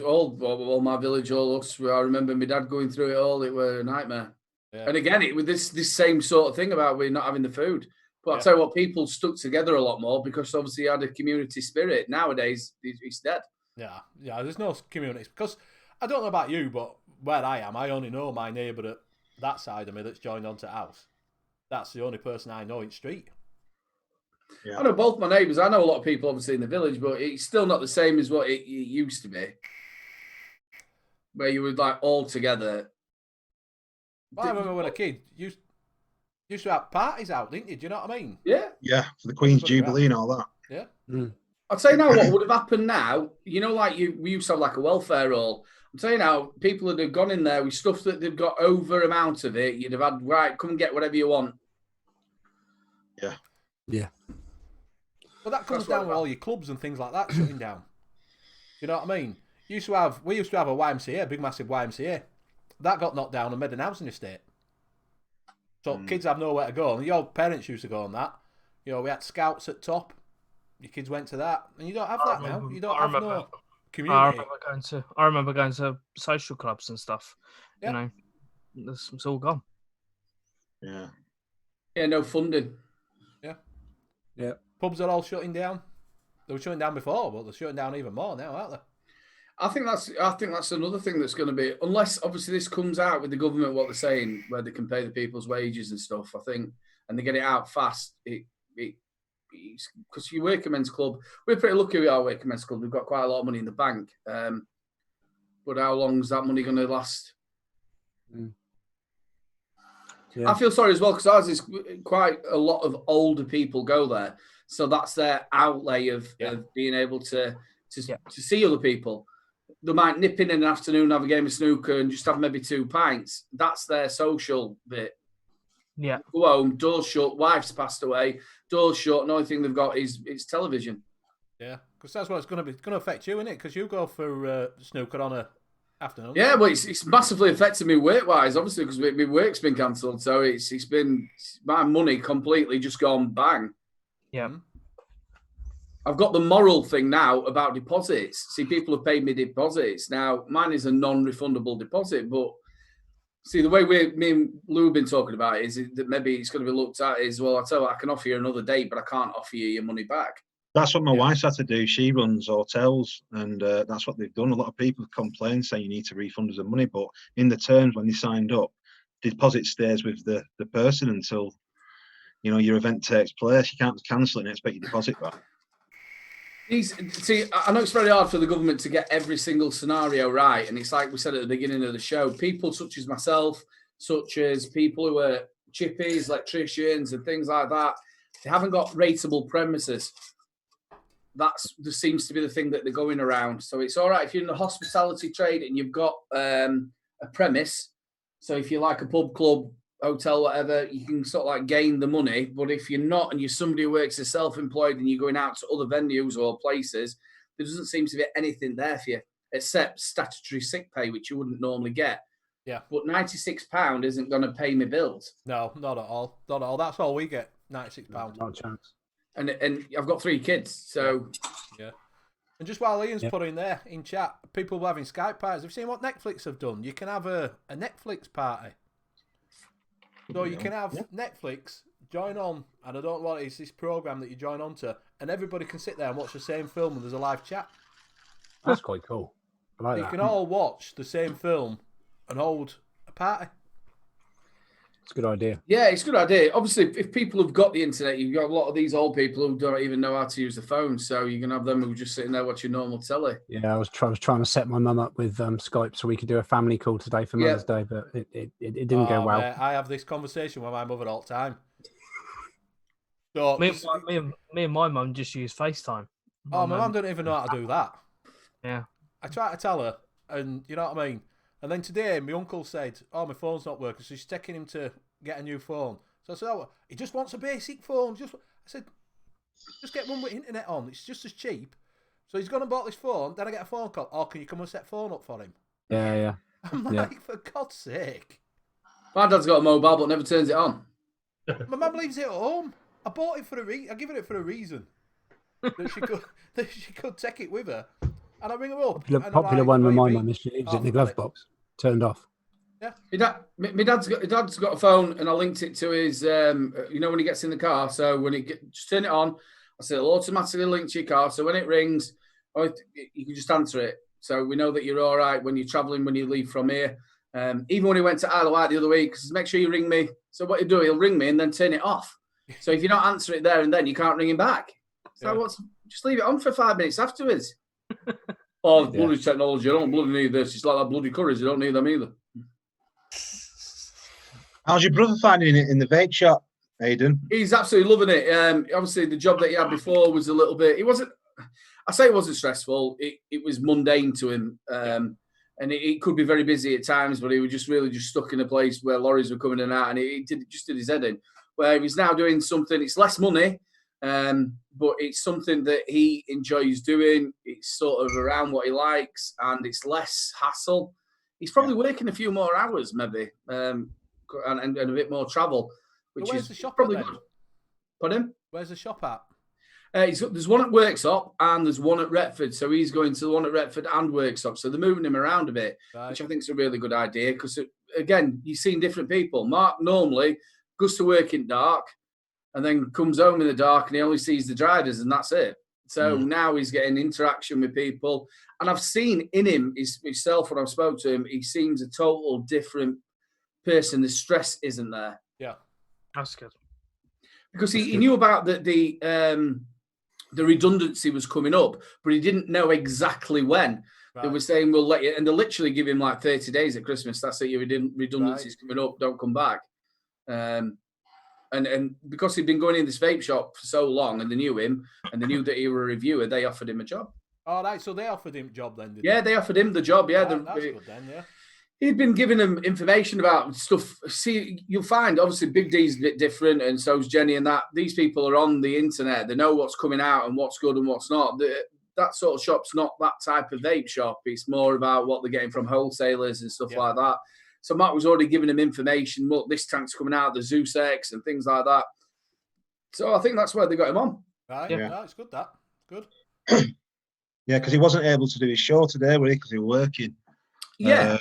all my village, all us. I remember my dad going through it all. It was a nightmare. Yeah. And again, it with this same sort of thing about we not having the food. But I'll tell you what, people stuck together a lot more because obviously you had a community spirit. Nowadays, it's dead. Yeah, there's no communities. Because I don't know about you, but where I am, I only know my neighbour at that side of me that's joined onto the house. That's the only person I know in the street. Yeah. I know both my neighbours. I know a lot of people obviously in the village, but it's still not the same as what it used to be. Where you were like all together. Well, I remember when a kid used to have parties out, didn't you? Do you know what I mean? Yeah. Yeah, for the Queen's Jubilee and all that. Yeah. I'll tell you now what would have happened now. Like we used to have like a welfare hall. I'm saying now, people that have gone in there with stuff that they've got over amount of it, you'd have had, right, come and get whatever you want. Yeah. But that comes down with all your clubs and things like that shutting down. You know what I mean? We used to have a YMCA, a big massive YMCA. That got knocked down and made an housing estate. So kids have nowhere to go. And your parents used to go on that. You know, we had scouts at top. Your kids went to that, and you don't have that now. You don't have no community. I remember going to social clubs and stuff. Yeah. You know, it's all gone. Yeah. Yeah, no funding. Yeah. Pubs are all shutting down. They were shutting down before, but they're shutting down even more now, aren't they? I think that's another thing that's going to be, unless obviously this comes out with the government, what they're saying, where they can pay the people's wages and stuff. I think, and they get it out fast. Because your working men's club, we're pretty lucky with our working men's club. We've got quite a lot of money in the bank. But how long is that money going to last? Yeah. I feel sorry as well, because ours is quite a lot of older people go there. So that's their outlay of being able to see other people. They might nip in an afternoon, have a game of snooker and just have maybe 2 pints. That's their social bit. Yeah. Go home, doors shut, wife's passed away, doors shut, and the only thing they've got is television. Yeah, because that's what it's going to be. It's going to affect you, isn't it? Because you go for snooker on a afternoon. Yeah, well, it's massively affected me work-wise, obviously, because my work's been cancelled. So it's been my money completely just gone bang. Yeah. I've got the moral thing now about deposits. See, people have paid me deposits. Now, mine is a non-refundable deposit, but see, the way me and Lou have been talking about it is that maybe it's going to be looked at is, well, I tell you what, I can offer you another date, but I can't offer you your money back. That's what my wife's had to do. She runs hotels, and that's what they've done. A lot of people complain, saying you need to refund us the money, but in the terms when they signed up, the deposit stays with the person until, you know, your event takes place. You can't cancel it and expect your deposit back. See, I know it's very hard for the government to get every single scenario right, and it's like we said at the beginning of the show, people such as myself, such as people who are chippies, electricians and things like that, they haven't got rateable premises. There seems to be the thing that they're going around. So it's all right if you're in the hospitality trade and you've got a premise. So if you're like a pub, club, hotel, whatever, you can sort of like gain the money. But if you're not and you're somebody who works as self-employed and you're going out to other venues or places, there doesn't seem to be anything there for you except statutory sick pay, which you wouldn't normally get. Yeah. But £96 isn't going to pay me bills. No, not at all. Not at all. That's all we get, £96. Not a chance. And I've got 3 kids, so... Yeah. And just while Ian's put in there, in chat, people were having Skype parties. Have you seen what Netflix have done? You can have a Netflix party. So you can have Netflix, join on, and I don't know what it is, this program that you join on to, and everybody can sit there and watch the same film and there's a live chat. That's quite cool. I like you that. can all watch the same film and hold a party. It's a good idea. Yeah, it's a good idea. Obviously, if people have got the internet, you've got a lot of these old people who don't even know how to use the phone. So you can have them who are just sitting there watching normal telly. Yeah, I was trying to set my mum up with Skype so we could do a family call today for Mother's Day, but it didn't go well. I have this conversation with my mother all the time. So me and my mum just use FaceTime. My mum don't even know how to do that. Yeah. I try to tell her, and you know what I mean? And then today, my uncle said, my phone's not working, so she's taking him to get a new phone. So I said, he just wants a basic phone. I said, just get one with internet on. It's just as cheap. So he's gone and bought this phone, then I get a phone call. Oh, can you come and set phone up for him? Yeah. I'm like, for God's sake. My dad's got a mobile, but never turns it on. My mum leaves it at home. I bought it for I give it for a reason. that she could take it with her. And I ring her up. Popular one with my mum is she leaves it in the glove box, turned off. Yeah. My dad's got a phone, and I linked it to his, when he gets in the car. So when just turn it on, I said it'll automatically link to your car. So when it rings, you can just answer it. So we know that you're all right when you're traveling, when you leave from here. Even when he went to Isle of Wight the other week, because make sure you ring me. So what he'll do, he'll ring me and then turn it off. So if you don't answer it there and then, you can't ring him back. So just leave it on for 5 minutes afterwards. Bloody technology. I don't bloody need this. It's like that bloody courage. You don't need them either. How's your brother finding it in the vape shop, Aidan? He's absolutely loving it. Obviously, the job that he had before was a little bit... It wasn't stressful. It was mundane to him. And it could be very busy at times, but he was just really just stuck in a place where lorries were coming in and out, and it just did his head in. Where he's now doing something, it's less money, but it's something that he enjoys doing. It's sort of around what he likes, and it's less hassle. He's probably working a few more hours, maybe, and a bit more travel, which where's is the shop probably at then? good. Pardon? Where's the shop at? There's one at Worksop and there's one at Retford. So he's going to the one at Retford and Worksop. So they're moving him around a bit, which I think is a really good idea because, again, you've seen different people. Mark normally goes to work in dark and then comes home in the dark and he only sees the drivers and that's it. So now he's getting interaction with people. And I've seen in him, himself, when I've spoke to him, he seems a total different person. The stress isn't there. Yeah. That's good. Because he knew about the redundancy was coming up, but he didn't know exactly when. Right. They were saying, we'll let you, and they literally give him like 30 days at Christmas. That's it, your redundancy's coming up, don't come back. And because he'd been going in this vape shop for so long and they knew him and they knew that he was a reviewer, they offered him a job. All right, so they offered him a job then, did they offered him the job, yeah. That's good then, yeah. He'd been giving them information about stuff. See, you'll find, obviously, Big D's a bit different, and so's Jenny and that. These people are on the internet. They know what's coming out and what's good and what's not. That sort of shop's not that type of vape shop. It's more about what they're getting from wholesalers and stuff like that. So Mark was already giving them information. Look, this tank's coming out, the Zeus X and things like that. So I think that's where they got him on. Right, yeah, it's good, that. Good. Yeah, because he wasn't able to do his show today, was he? Because he was working. Yeah.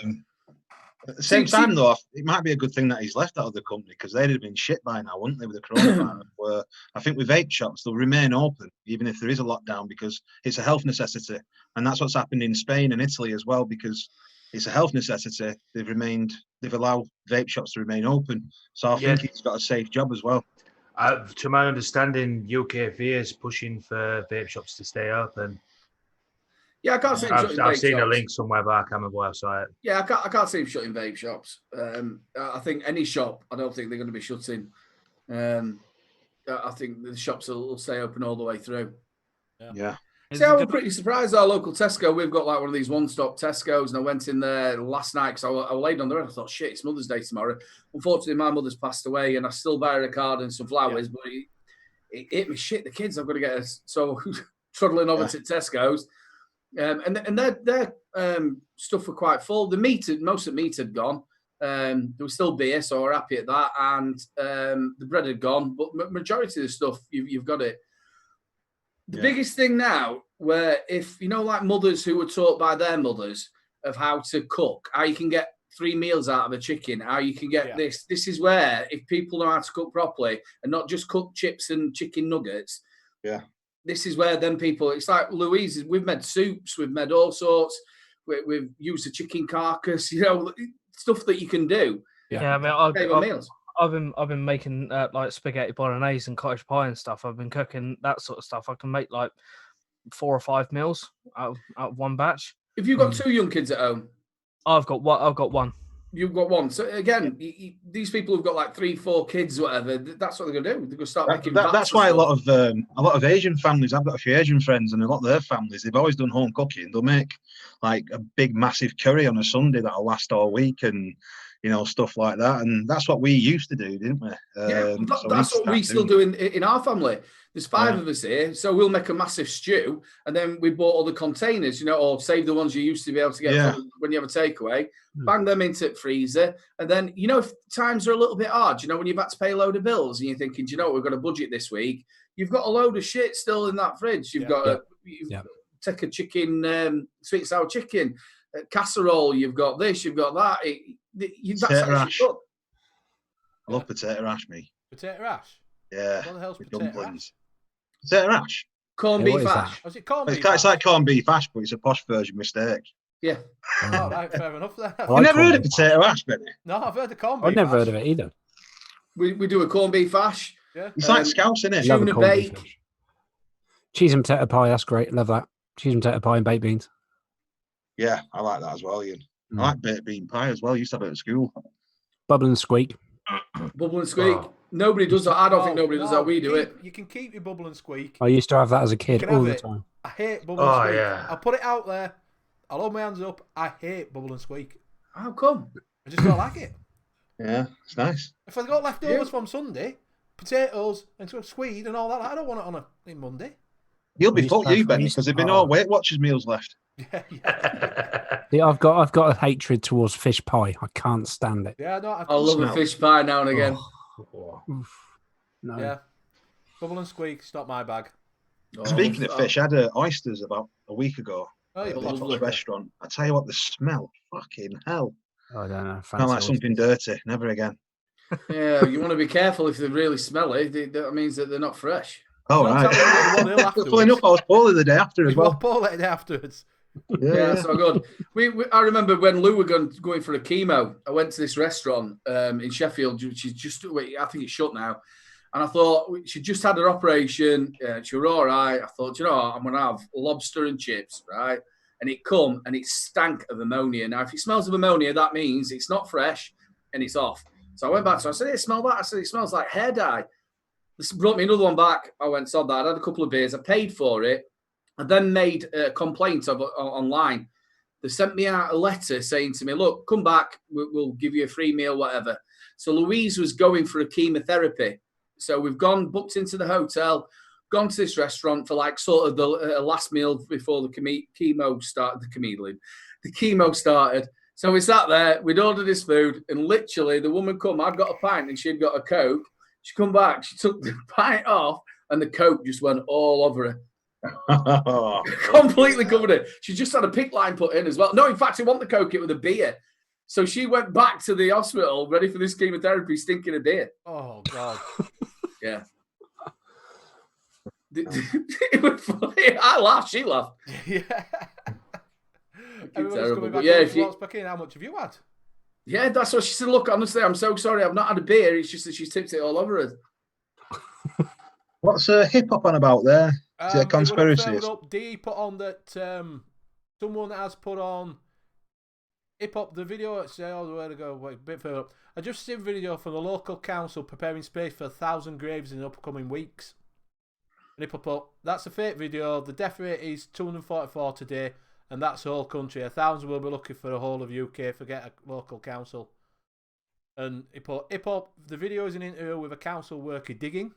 At the same time, though, it might be a good thing that he's left that other company because they'd have been shit by now, wouldn't they, with the coronavirus? Where I think with vape shops, they'll remain open even if there is a lockdown because it's a health necessity. And that's what's happened in Spain and Italy as well because it's a health necessity. They've allowed vape shops to remain open. So I think he's got a safe job as well. To my understanding, UKV is pushing for vape shops to stay open. Yeah, I can't see him shutting vape shops. I've seen a link somewhere, but I can't remember where I saw it. Yeah, I can't see him shutting vape shops. I think any shop, I don't think they're going to be shutting. I think the shops will stay open all the way through. Yeah. See, I was pretty surprised our local Tesco. We've got like one of these one-stop Tesco's, and I went in there last night because I laid on the bed. I thought, shit, it's Mother's Day tomorrow. Unfortunately, my mother's passed away, and I still buy her a card and some flowers, but it hit me shit. The kids, I've got to get her. So trundling over to Tesco's. And their stuff were quite full. Most of the meat had gone. There was still beer, so we're happy at that. And the bread had gone, but majority of the stuff you've got it. The biggest thing now, where if like mothers who were taught by their mothers of how to cook, how you can get 3 meals out of a chicken, how you can get this. This is where if people know how to cook properly and not just cook chips and chicken nuggets. Yeah. This is where then people, it's like Louise, we've made soups, we've made all sorts, we've used a chicken carcass, stuff that you can do. Yeah, I mean, I've been making like spaghetti bolognese and cottage pie and stuff. I've been cooking that sort of stuff. I can make like 4 or 5 meals out of one batch. If you've got 2 young kids at home, I've got one. You've got one. So again, these people who've got like 3, 4 kids, whatever, that's what they're gonna do. They're gonna start making. That's why a lot of Asian families. I've got a few Asian friends, and a lot of their families, they've always done home cooking. They'll make like a big, massive curry on a Sunday that'll last all week, and stuff like that. And that's what we used to do, didn't we? That's what we still do in our family. There's 5 of us here, so we'll make a massive stew, and then we bought all the containers, or save the ones you used to be able to get when you have a takeaway, bang them into the freezer, and then, if times are a little bit hard, when you've had to pay a load of bills, and you're thinking, we've got a budget this week, you've got a load of shit still in that fridge. You've got take a chicken, sweet and sour chicken, casserole, you've got this, you've got that. Potato rash. I love potato rash, me. Potato rash? Yeah. What the hell's potato rash? Potato rash. Corned beef hash. Was it corned beef? It's like corned beef hash, but it's a posh version mistake. Yeah. All right, fair enough then. You never heard of potato hash, Benny? No, I've heard of corned beef. I've never heard of it either. We do a corned beef hash. Yeah. It's like scouts, isn't it? Tuna bake. Cheese and potato pie, that's great. Love that. Cheese and potato pie and baked beans. Yeah, I like that as well, Ian. I like baked bean pie as well. I used to have it at school. Bubble and squeak. Bubble and squeak. Nobody does that. I don't think nobody does that. We do it. You can keep your bubble and squeak. I used to have that as a kid all the time. I hate bubble and squeak. Yeah. I'll put it out there. I'll hold my hands up. I hate bubble and squeak. How come? I just don't like it. Yeah, it's nice. If I got leftovers from Sunday, potatoes and squeed and all that, I don't want it on a Monday. You'll be We full, used to you have- Benny, we used- because there've been oh. no Weight Watchers meals left. Yeah, I've got a hatred towards fish pie. I can't stand it. Yeah, no, I love a Smell. fish pie now and again. Oof. No. Yeah. Bubble and squeak, it's not my bag. Oh, Speaking of fish, I had oysters about a week ago Oh, at you the love lovely. it. restaurant. I tell you what, the smell, fucking hell. I don't know. Not Fancy like something dirty. Never again. Yeah, you want to be careful if they're really smelly. That means that they're not fresh. Oh, Don't right. tell me what you want ill Funny afterwards. enough, I was poorly the day after as You want well. Paul it afterwards. Yeah, so good. I remember when Lou were going for a chemo. I went to this restaurant in Sheffield. She's just, I think it's shut now. And I thought she just had her operation. She was all right. I thought, you know what, I'm going to have lobster and chips, right? And it stank of ammonia. Now, if it smells of ammonia, that means it's not fresh and it's off. So I went back to her. I said, hey, smell that. I said, it smells like hair dye. This brought me another one back. I went, saw that. I had a couple of beers. I paid for it. I then made a complaint online. They sent me out a letter saying to me, look, come back. We'll give you a free meal, whatever. So Louise was going for a chemotherapy. So we've booked into the hotel, gone to this restaurant for like sort of the last meal before the chemo started. The chemo started. So we sat there, we'd ordered this food, and literally the woman come, I'd got a pint and she'd got a Coke. She come back, she took the pint off, and the Coke just went all over her. Completely covered it. She just had a pick line put in as well. No, in fact, she wanted the Coke it with a beer. So she went back to the hospital ready for this chemotherapy, stinking of beer. Oh, God. Yeah. It was funny. I laughed. She laughed. Yeah. Everyone's terrible, coming but back yeah, in, if you- what's back in? How much have you had? Yeah, that's what she said. Look, honestly, I'm so sorry. I've not had a beer. It's just that she's tipped it all over us. What's hip hop on about there? Is it a conspiracy? It up. D put on that someone has put on hip hop the video. It's all the way to go. Wait, a bit further up. I just seen a video from the local council preparing space for 1,000 graves in the upcoming weeks. And he put up, that's a fake video. The death rate is 244 today, and that's the whole country. 1,000 will be looking for the whole of UK. Forget a local council. And he put hip hop. The video is an interview with a council worker digging.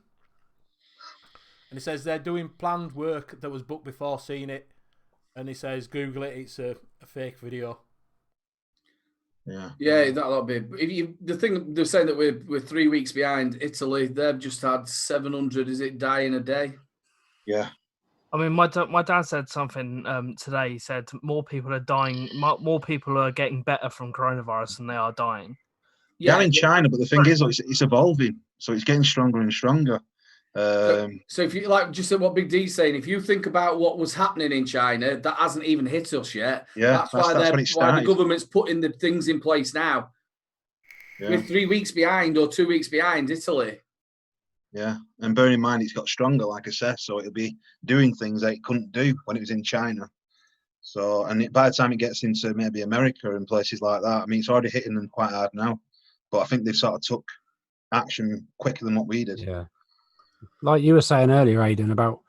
And he says they're doing planned work that was booked before seeing it. And he says, Google it, it's a fake video. Yeah, that'll be. The thing they're saying that we're 3 weeks behind Italy. They've just had 700. Is it die in a day? Yeah. I mean, my dad said something today. He said more people are dying, more people are getting better from coronavirus than they are dying. Yeah, in China, but the thing is, it's evolving, so it's getting stronger and stronger. So if you like, just what Big D's saying, if you think about what was happening in China, that hasn't even hit us yet. Yeah, that's why when it why the started. government's putting the things in place now. Yeah. We're 3 weeks behind or 2 weeks behind Italy. Yeah, and bearing in mind it's got stronger, like I said, so it'll be doing things that it couldn't do when it was in China. So, and by the time it gets into maybe America and places like that, I mean, it's already hitting them quite hard now. But I think they've sort of took action quicker than what we did. Yeah. Like you were saying earlier, Aidan, about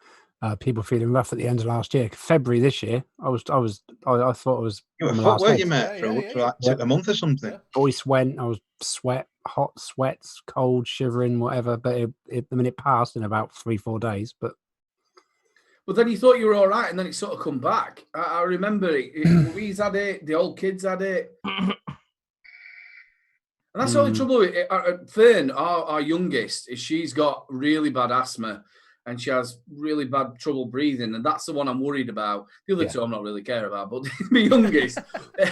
people feeling rough at the end of last year. February this year, I thought it was. You were on the fucked, last weren't you, leg. mate? For like a month or something. Voice went. I was hot sweats, cold, shivering, whatever. But I mean, it passed in about 3-4 days. But then you thought you were all right, and then it sort of come back. I remember it. Louise had it. The old kids had it. And that's the only trouble with it. Fern, our youngest, is she's got really bad asthma and she has really bad trouble breathing. And that's the one I'm worried about. The other two I'm not really care about, but my youngest.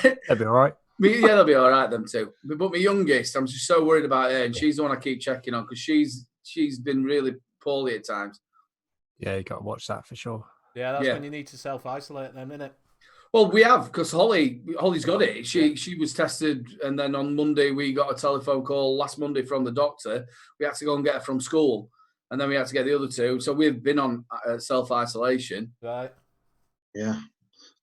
they'll be all right. Yeah, they'll be all right, them too. But my youngest, I'm just so worried about her. And she's the one I keep checking on because she's been really poorly at times. Yeah, you got to watch that for sure. Yeah, that's when you need to self-isolate them, innit? Well, we have, because Holly's got it. She was tested, and then on Monday we got a telephone call last Monday from the doctor. We had to go and get her from school, and then we had to get the other two. So we've been on self-isolation. Right. Yeah.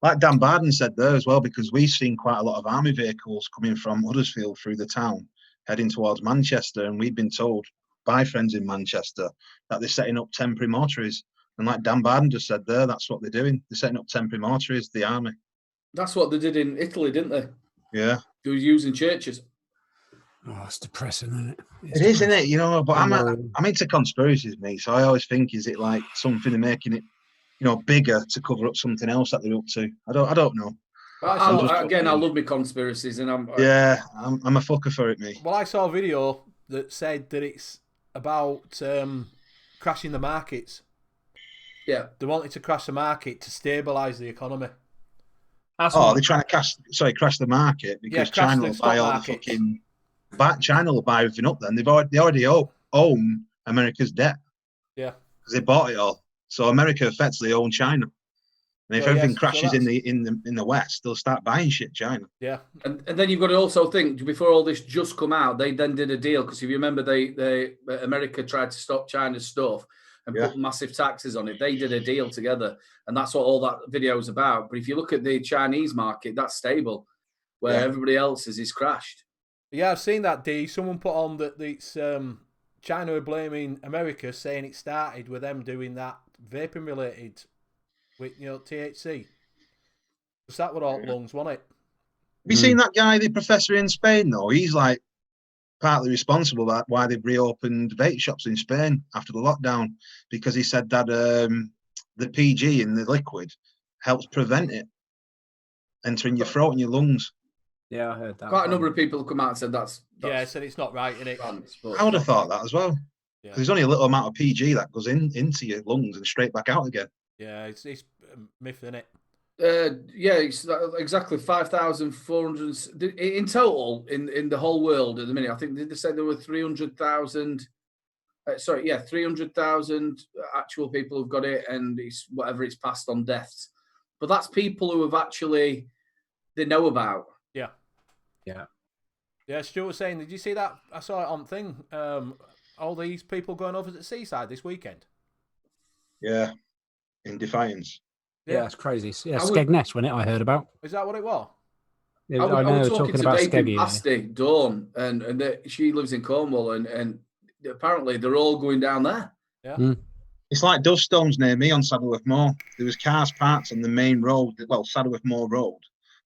Like Dan Barden said there as well, because we've seen quite a lot of army vehicles coming from Huddersfield through the town, heading towards Manchester, and we've been told by friends in Manchester that they're setting up temporary mortuaries. And like Dan Barden just said there, that's what they're doing. They're setting up temporary mortuaries, the army. That's what they did in Italy, didn't they? Yeah. They were using churches. Oh, it's depressing, isn't it? It is, isn't it? You know, but Worrying. I'm into conspiracies, mate. So I always think, is it like something they're making it, bigger to cover up something else that they're up to? I don't know. I love my conspiracies, and I'm a fucker for it, mate. Well, I saw a video that said that it's about crashing the markets. Yeah, they wanted to crash the market to stabilise the economy. They're trying to crash the market because China will buy all the fucking. China will buy everything up. Then they already own America's debt. Yeah, because they bought it all. So America effectively owns China. And if everything crashes in the West, they'll start buying shit China. Yeah, and then you've got to also think, before all this just come out, they then did a deal, because if you remember, America tried to stop China's stuff and put massive taxes on it. They did a deal together, and that's what all that video is about. But if you look at the Chinese market, that's stable, where everybody else's is crashed. Yeah, I've seen that, D. Someone put on that it's China are blaming America, saying it started with them doing that vaping related with THC. Because that were all lungs, wasn't it? Have you seen that guy, the professor in Spain, though? He's like partly responsible for why they've reopened vape shops in Spain after the lockdown, because he said that the PG in the liquid helps prevent it entering your throat and your lungs. Yeah, I heard that. Quite a number of people have come out and said that's said it's not right, innit? I would have thought that as well. Because there's only a little amount of PG that goes into your lungs and straight back out again. Yeah, it's a myth, isn't it? It's exactly 5,400 in total in the whole world at the minute. I think they said there were 300,000. 300,000 actual people who've got it, and it's whatever it's passed on deaths. But that's people who have actually they know about. Yeah. Stuart was saying, did you see that? I saw it on thing. All these people going over to the seaside this weekend. Yeah, in Defiance. Yeah, it's crazy. Yeah, Skegness, wasn't it? I heard about. Is that what it was? Yeah, I know. Talking about Skeggy. Pasty, Dawn, and she lives in Cornwall, and apparently they're all going down there. Yeah. It's like dust storms near me on Saddleworth Moor. There was cars parked on the main road, Saddleworth Moor Road,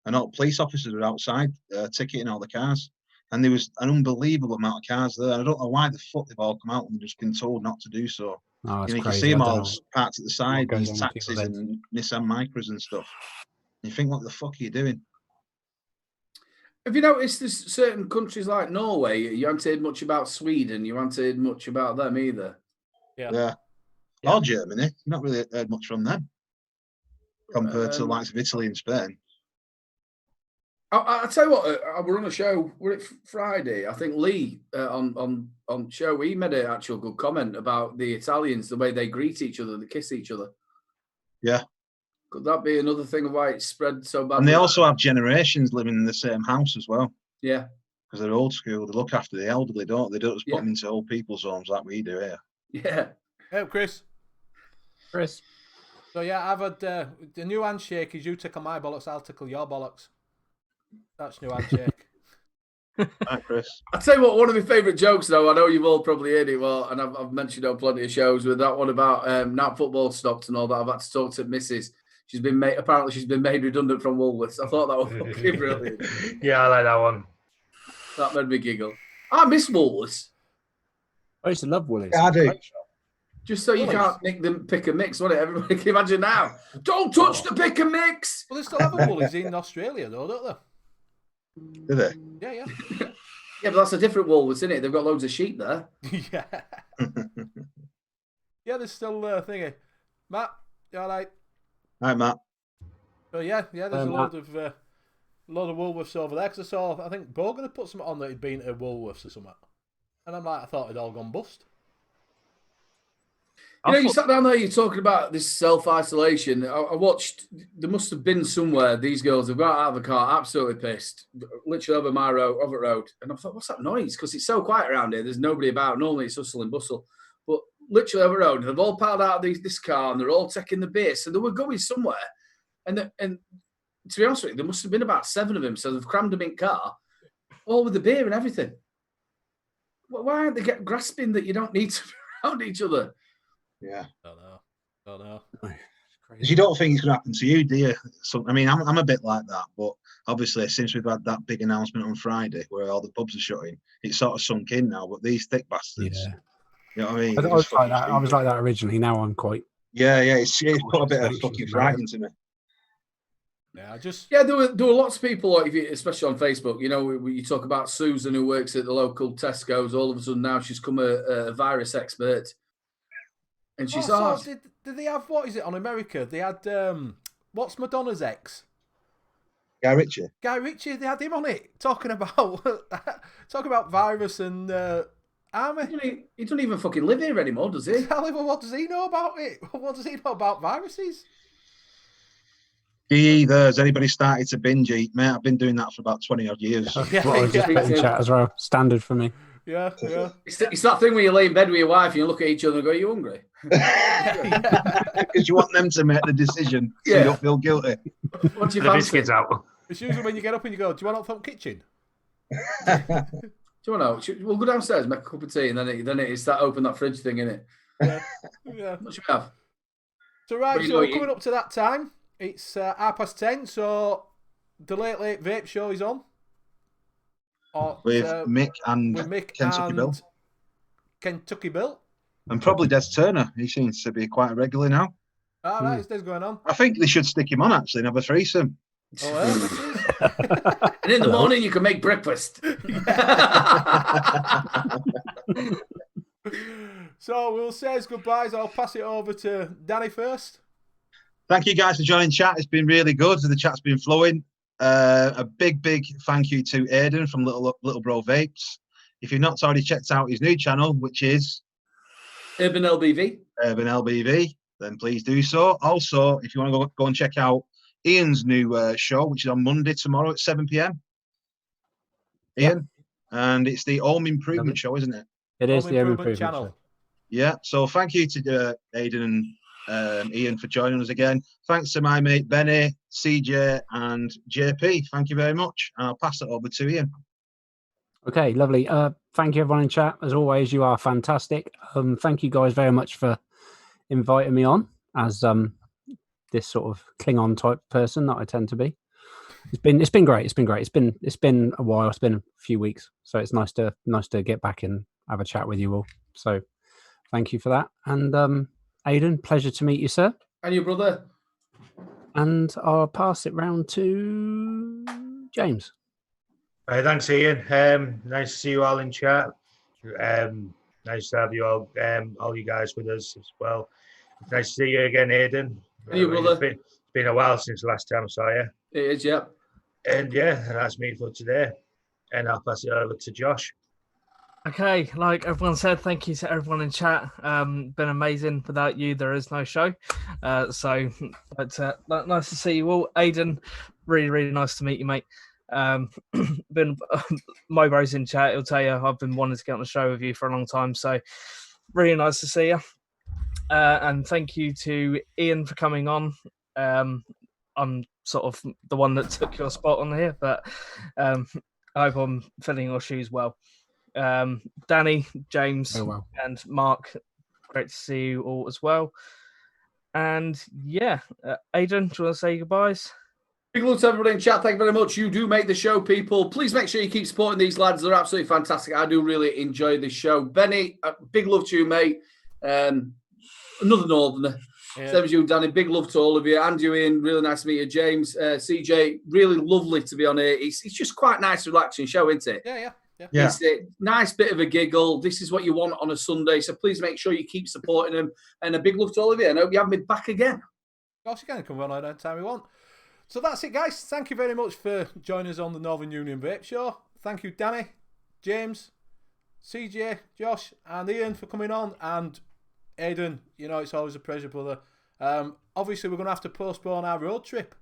and all police officers were outside ticketing all the cars. And there was an unbelievable amount of cars there. I don't know why the fuck they've all come out and just been told not to do so. Oh, you can see them all parked at the side, these taxis and Nissan Micras and stuff. And you think, what the fuck are you doing? Have you noticed there's certain countries like Norway, you haven't heard much about Sweden, you haven't heard much about them either? Yeah. Or Germany. You've not really heard much from them compared to the likes of Italy and Spain. I'll tell you what, we're on a show, we're at Friday. I think Lee on show, he made an actual good comment about the Italians, the way they greet each other, they kiss each other. Yeah. Could that be another thing of why it's spread so badly? And they also have generations living in the same house as well. Yeah. Because they're old school. They look after the elderly, don't they? They don't just put them into old people's homes like we do here. Yeah. Hey, Chris. So, yeah, I've had the new handshake is you tickle my bollocks, I'll tickle your bollocks. That's new handshake. Hi, Chris. I'll tell you what, one of my favourite jokes, though, I know you've all probably heard it well, and I've mentioned it on plenty of shows, with that one about now football stopped and all that. I've had to talk to Mrs. Apparently she's been made redundant from Woolworths. I thought that was fucking brilliant. Yeah, I like that one. That made me giggle. I miss Woolworths. I used to love Woolies. Yeah, I do. Just so you can't nick them pick and mix, won't it? Everybody can imagine now. Don't touch the pick and mix. Well, they still have a Woolies in Australia, though, don't they? Do they? Yeah. Yeah, but that's a different Woolworths, isn't it? They've got loads of sheep there. Yeah. Yeah, there's still thingy. Matt, you all right? Hi, Matt. Oh yeah. There's a load of Woolworths over there. Because I think Bogan had put something on that he'd been to Woolworths or something, and I thought it'd all gone bust. You sat down there, you're talking about this self-isolation. I watched, there must have been somewhere, these girls have got out of the car absolutely pissed, literally over my road, over road. And I thought, what's that noise? Because it's so quiet around here. There's nobody about. Normally it's hustle and bustle. But literally over road, they've all piled out of this car and they're all taking the beer. So they were going somewhere. And to be honest with you, there must have been about 7 of them. So they've crammed them in car, all with the beer and everything. Why aren't they grasping that you don't need to be around each other? Yeah. Don't know. Because you don't think it's going to happen to you, do you? So, I mean, I'm a bit like that, but obviously, since we've had that big announcement on Friday where all the pubs are shutting, it's sort of sunk in now. But these thick bastards, Yeah. you know what I mean? I They're was just like fucking that. I was stupid. like that originally. Now I'm quite. Yeah, it's put a bit of Sanctions fucking and fright that. into me. Yeah, there were lots of people, like, especially on Facebook, you know, you talk about Susan who works at the local Tesco's. All of a sudden now she's come a virus expert. And she's did they have, what is it on America? They had, what's Madonna's ex? Guy Ritchie. Guy Ritchie, they had him on it, talking about virus and army. He doesn't even fucking live here anymore, does he? Tell him, what does he know about it? What does he know about viruses? Has anybody started to binge eat? Mate, I've been doing that for about 20 odd years. That's what I was just putting in chat as well. Standard for me. Yeah. It's that thing where you lay in bed with your wife and you look at each other and go, "Are you hungry?" Because you want them to make the decision so you don't feel guilty. What do you The fancy? biscuits out. It's usually when you get up and you go, "Do you want to from kitchen?" Do you want to? We'll go downstairs, make a cup of tea, and then it's that open that fridge thing, innit? Yeah. What should we have? So right, What do you so know, we're coming up to that time. It's 10:30, so the late Vape show is on. With Mick and Kentucky Bill. Kentucky Bill. And probably Des Turner. He seems to be quite a regular now. All right, it's going on. I think they should stick him on, actually, and have a threesome. Oh, and in the morning, you can make breakfast. So we'll say his goodbyes. I'll pass it over to Danny first. Thank you guys for joining chat. It's been really good. The chat's been flowing. A big thank you to Aidan from Little Bro Vapes. If you've not already checked out his new channel, which is Urban LBV, then please do so. Also, if you want to go and check out Ian's new show, which is on Monday tomorrow at 7 p.m. Ian, and it's the Home Improvement Show, isn't it? It is the Home Improvement channel. Show. Yeah. So thank you to Aidan and Ian for joining us again. Thanks to my mate Benny, CJ, and JP. Thank you very much. And I'll pass it over to Ian. Okay, lovely. Thank you, everyone in chat. As always, you are fantastic. Thank you guys very much for inviting me on as this sort of Klingon type person that I tend to be. It's been great. It's been a while. It's been a few weeks, so it's nice to get back and have a chat with you all. So thank you for that. And Aidan, pleasure to meet you, sir. And your brother. And I'll pass it round to James. Thanks, Ian. Nice to see you all in chat. Nice to have you all you guys with us as well. Nice to see you again, Aidan. And your brother. It's been a while since the last time I saw you. It is, yeah. And that's me for today. And I'll pass it over to Josh. Okay, like everyone said, thank you to everyone in chat. Been amazing. Without you, there is no show. But nice to see you all. Aidan, really, really nice to meet you, mate. Been Mobo's in chat. He'll tell you I've been wanting to get on the show with you for a long time. So really nice to see you. And thank you to Ian for coming on. I'm sort of the one that took your spot on here, but I hope I'm filling your shoes well. Danny, James, and Mark, great to see you all as well. And Aidan, do you want to say goodbyes? Big love to everybody in chat. Thank you very much. You do make the show, people. Please make sure you keep supporting these lads. They're absolutely fantastic. I do really enjoy this show. Benny, big love to you, mate. Another Northerner. Yeah. Same as you, Danny. Big love to all of you. And you, Ian. Really nice to meet you. James, CJ, really lovely to be on here. It's just quite nice, relaxing show, isn't it? Yeah. It's a nice bit of a giggle. This is what you want on a Sunday. So please make sure you keep supporting them. And a big love to all of you. And I hope you have me back again. Of course, you can come on anytime you want. So that's it, guys. Thank you very much for joining us on the Northern Union Vape Show. Thank you, Danny, James, CJ, Josh, and Ian for coming on. And Aidan, it's always a pleasure, brother. Obviously, we're going to have to postpone our road trip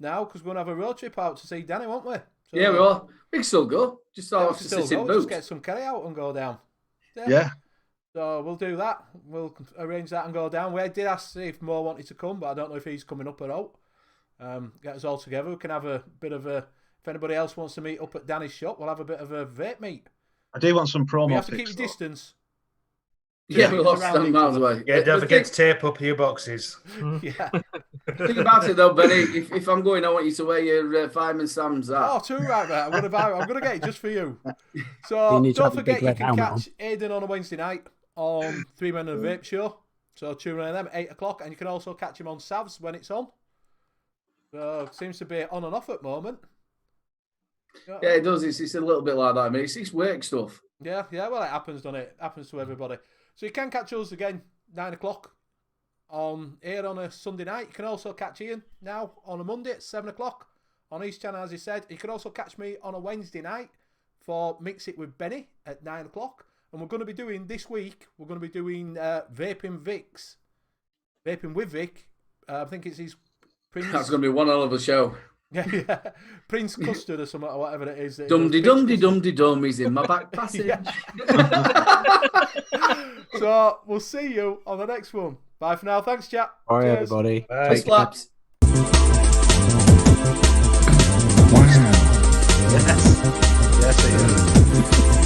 now because we're going to have a road trip out to see Danny, won't we? So, yeah, we are. We can still go. Just all have to sit in boots. Just get some carry out and go down. Yeah. So we'll do that. We'll arrange that and go down. We did ask if Mo wanted to come, but I don't know if he's coming up at all. Get us all together. We can have a bit of a. If anybody else wants to meet up at Danny's shop, we'll have a bit of a vape meet. I do want some promo. You have to keep your distance. Yeah, we lost around 10 each miles other. away. Yeah, don't The forget to tape up your boxes. Yeah. Think about it though, Benny. If I'm going, I want you to wear your Fireman Sam's hat. Oh, too right, mate. I'm gonna get it just for you. You So need to don't have a big forget you red can helmet catch Aidan on a Wednesday night on 3 Men and a Vape Show. So tune in to them at 8 o'clock, and you can also catch him on Savs when it's on. So it seems to be on and off at the moment. Yeah, it does. It's a little bit like that. I mean, it's work stuff. Yeah. Well, it happens, doesn't it? It happens to everybody. So you can catch us again 9 o'clock on here on a Sunday night. You can also catch Ian now on a Monday at 7 o'clock on his channel, as he said. You can also catch me on a Wednesday night for Mix It with Benny at 9 o'clock. And we're going to be doing this week, Vaping Vic's. Vaping with Vic. I think it's his Prince. That's going to be one hell of a show. Yeah. Prince Custard or something, or whatever it is. Dum-de-dum-de-dum-de-dum. He's in my back passage. So we'll see you on the next one. Bye for now. Thanks, chat. Bye, Cheers. everybody. Bye. Take care. Slaps. Yes, it is.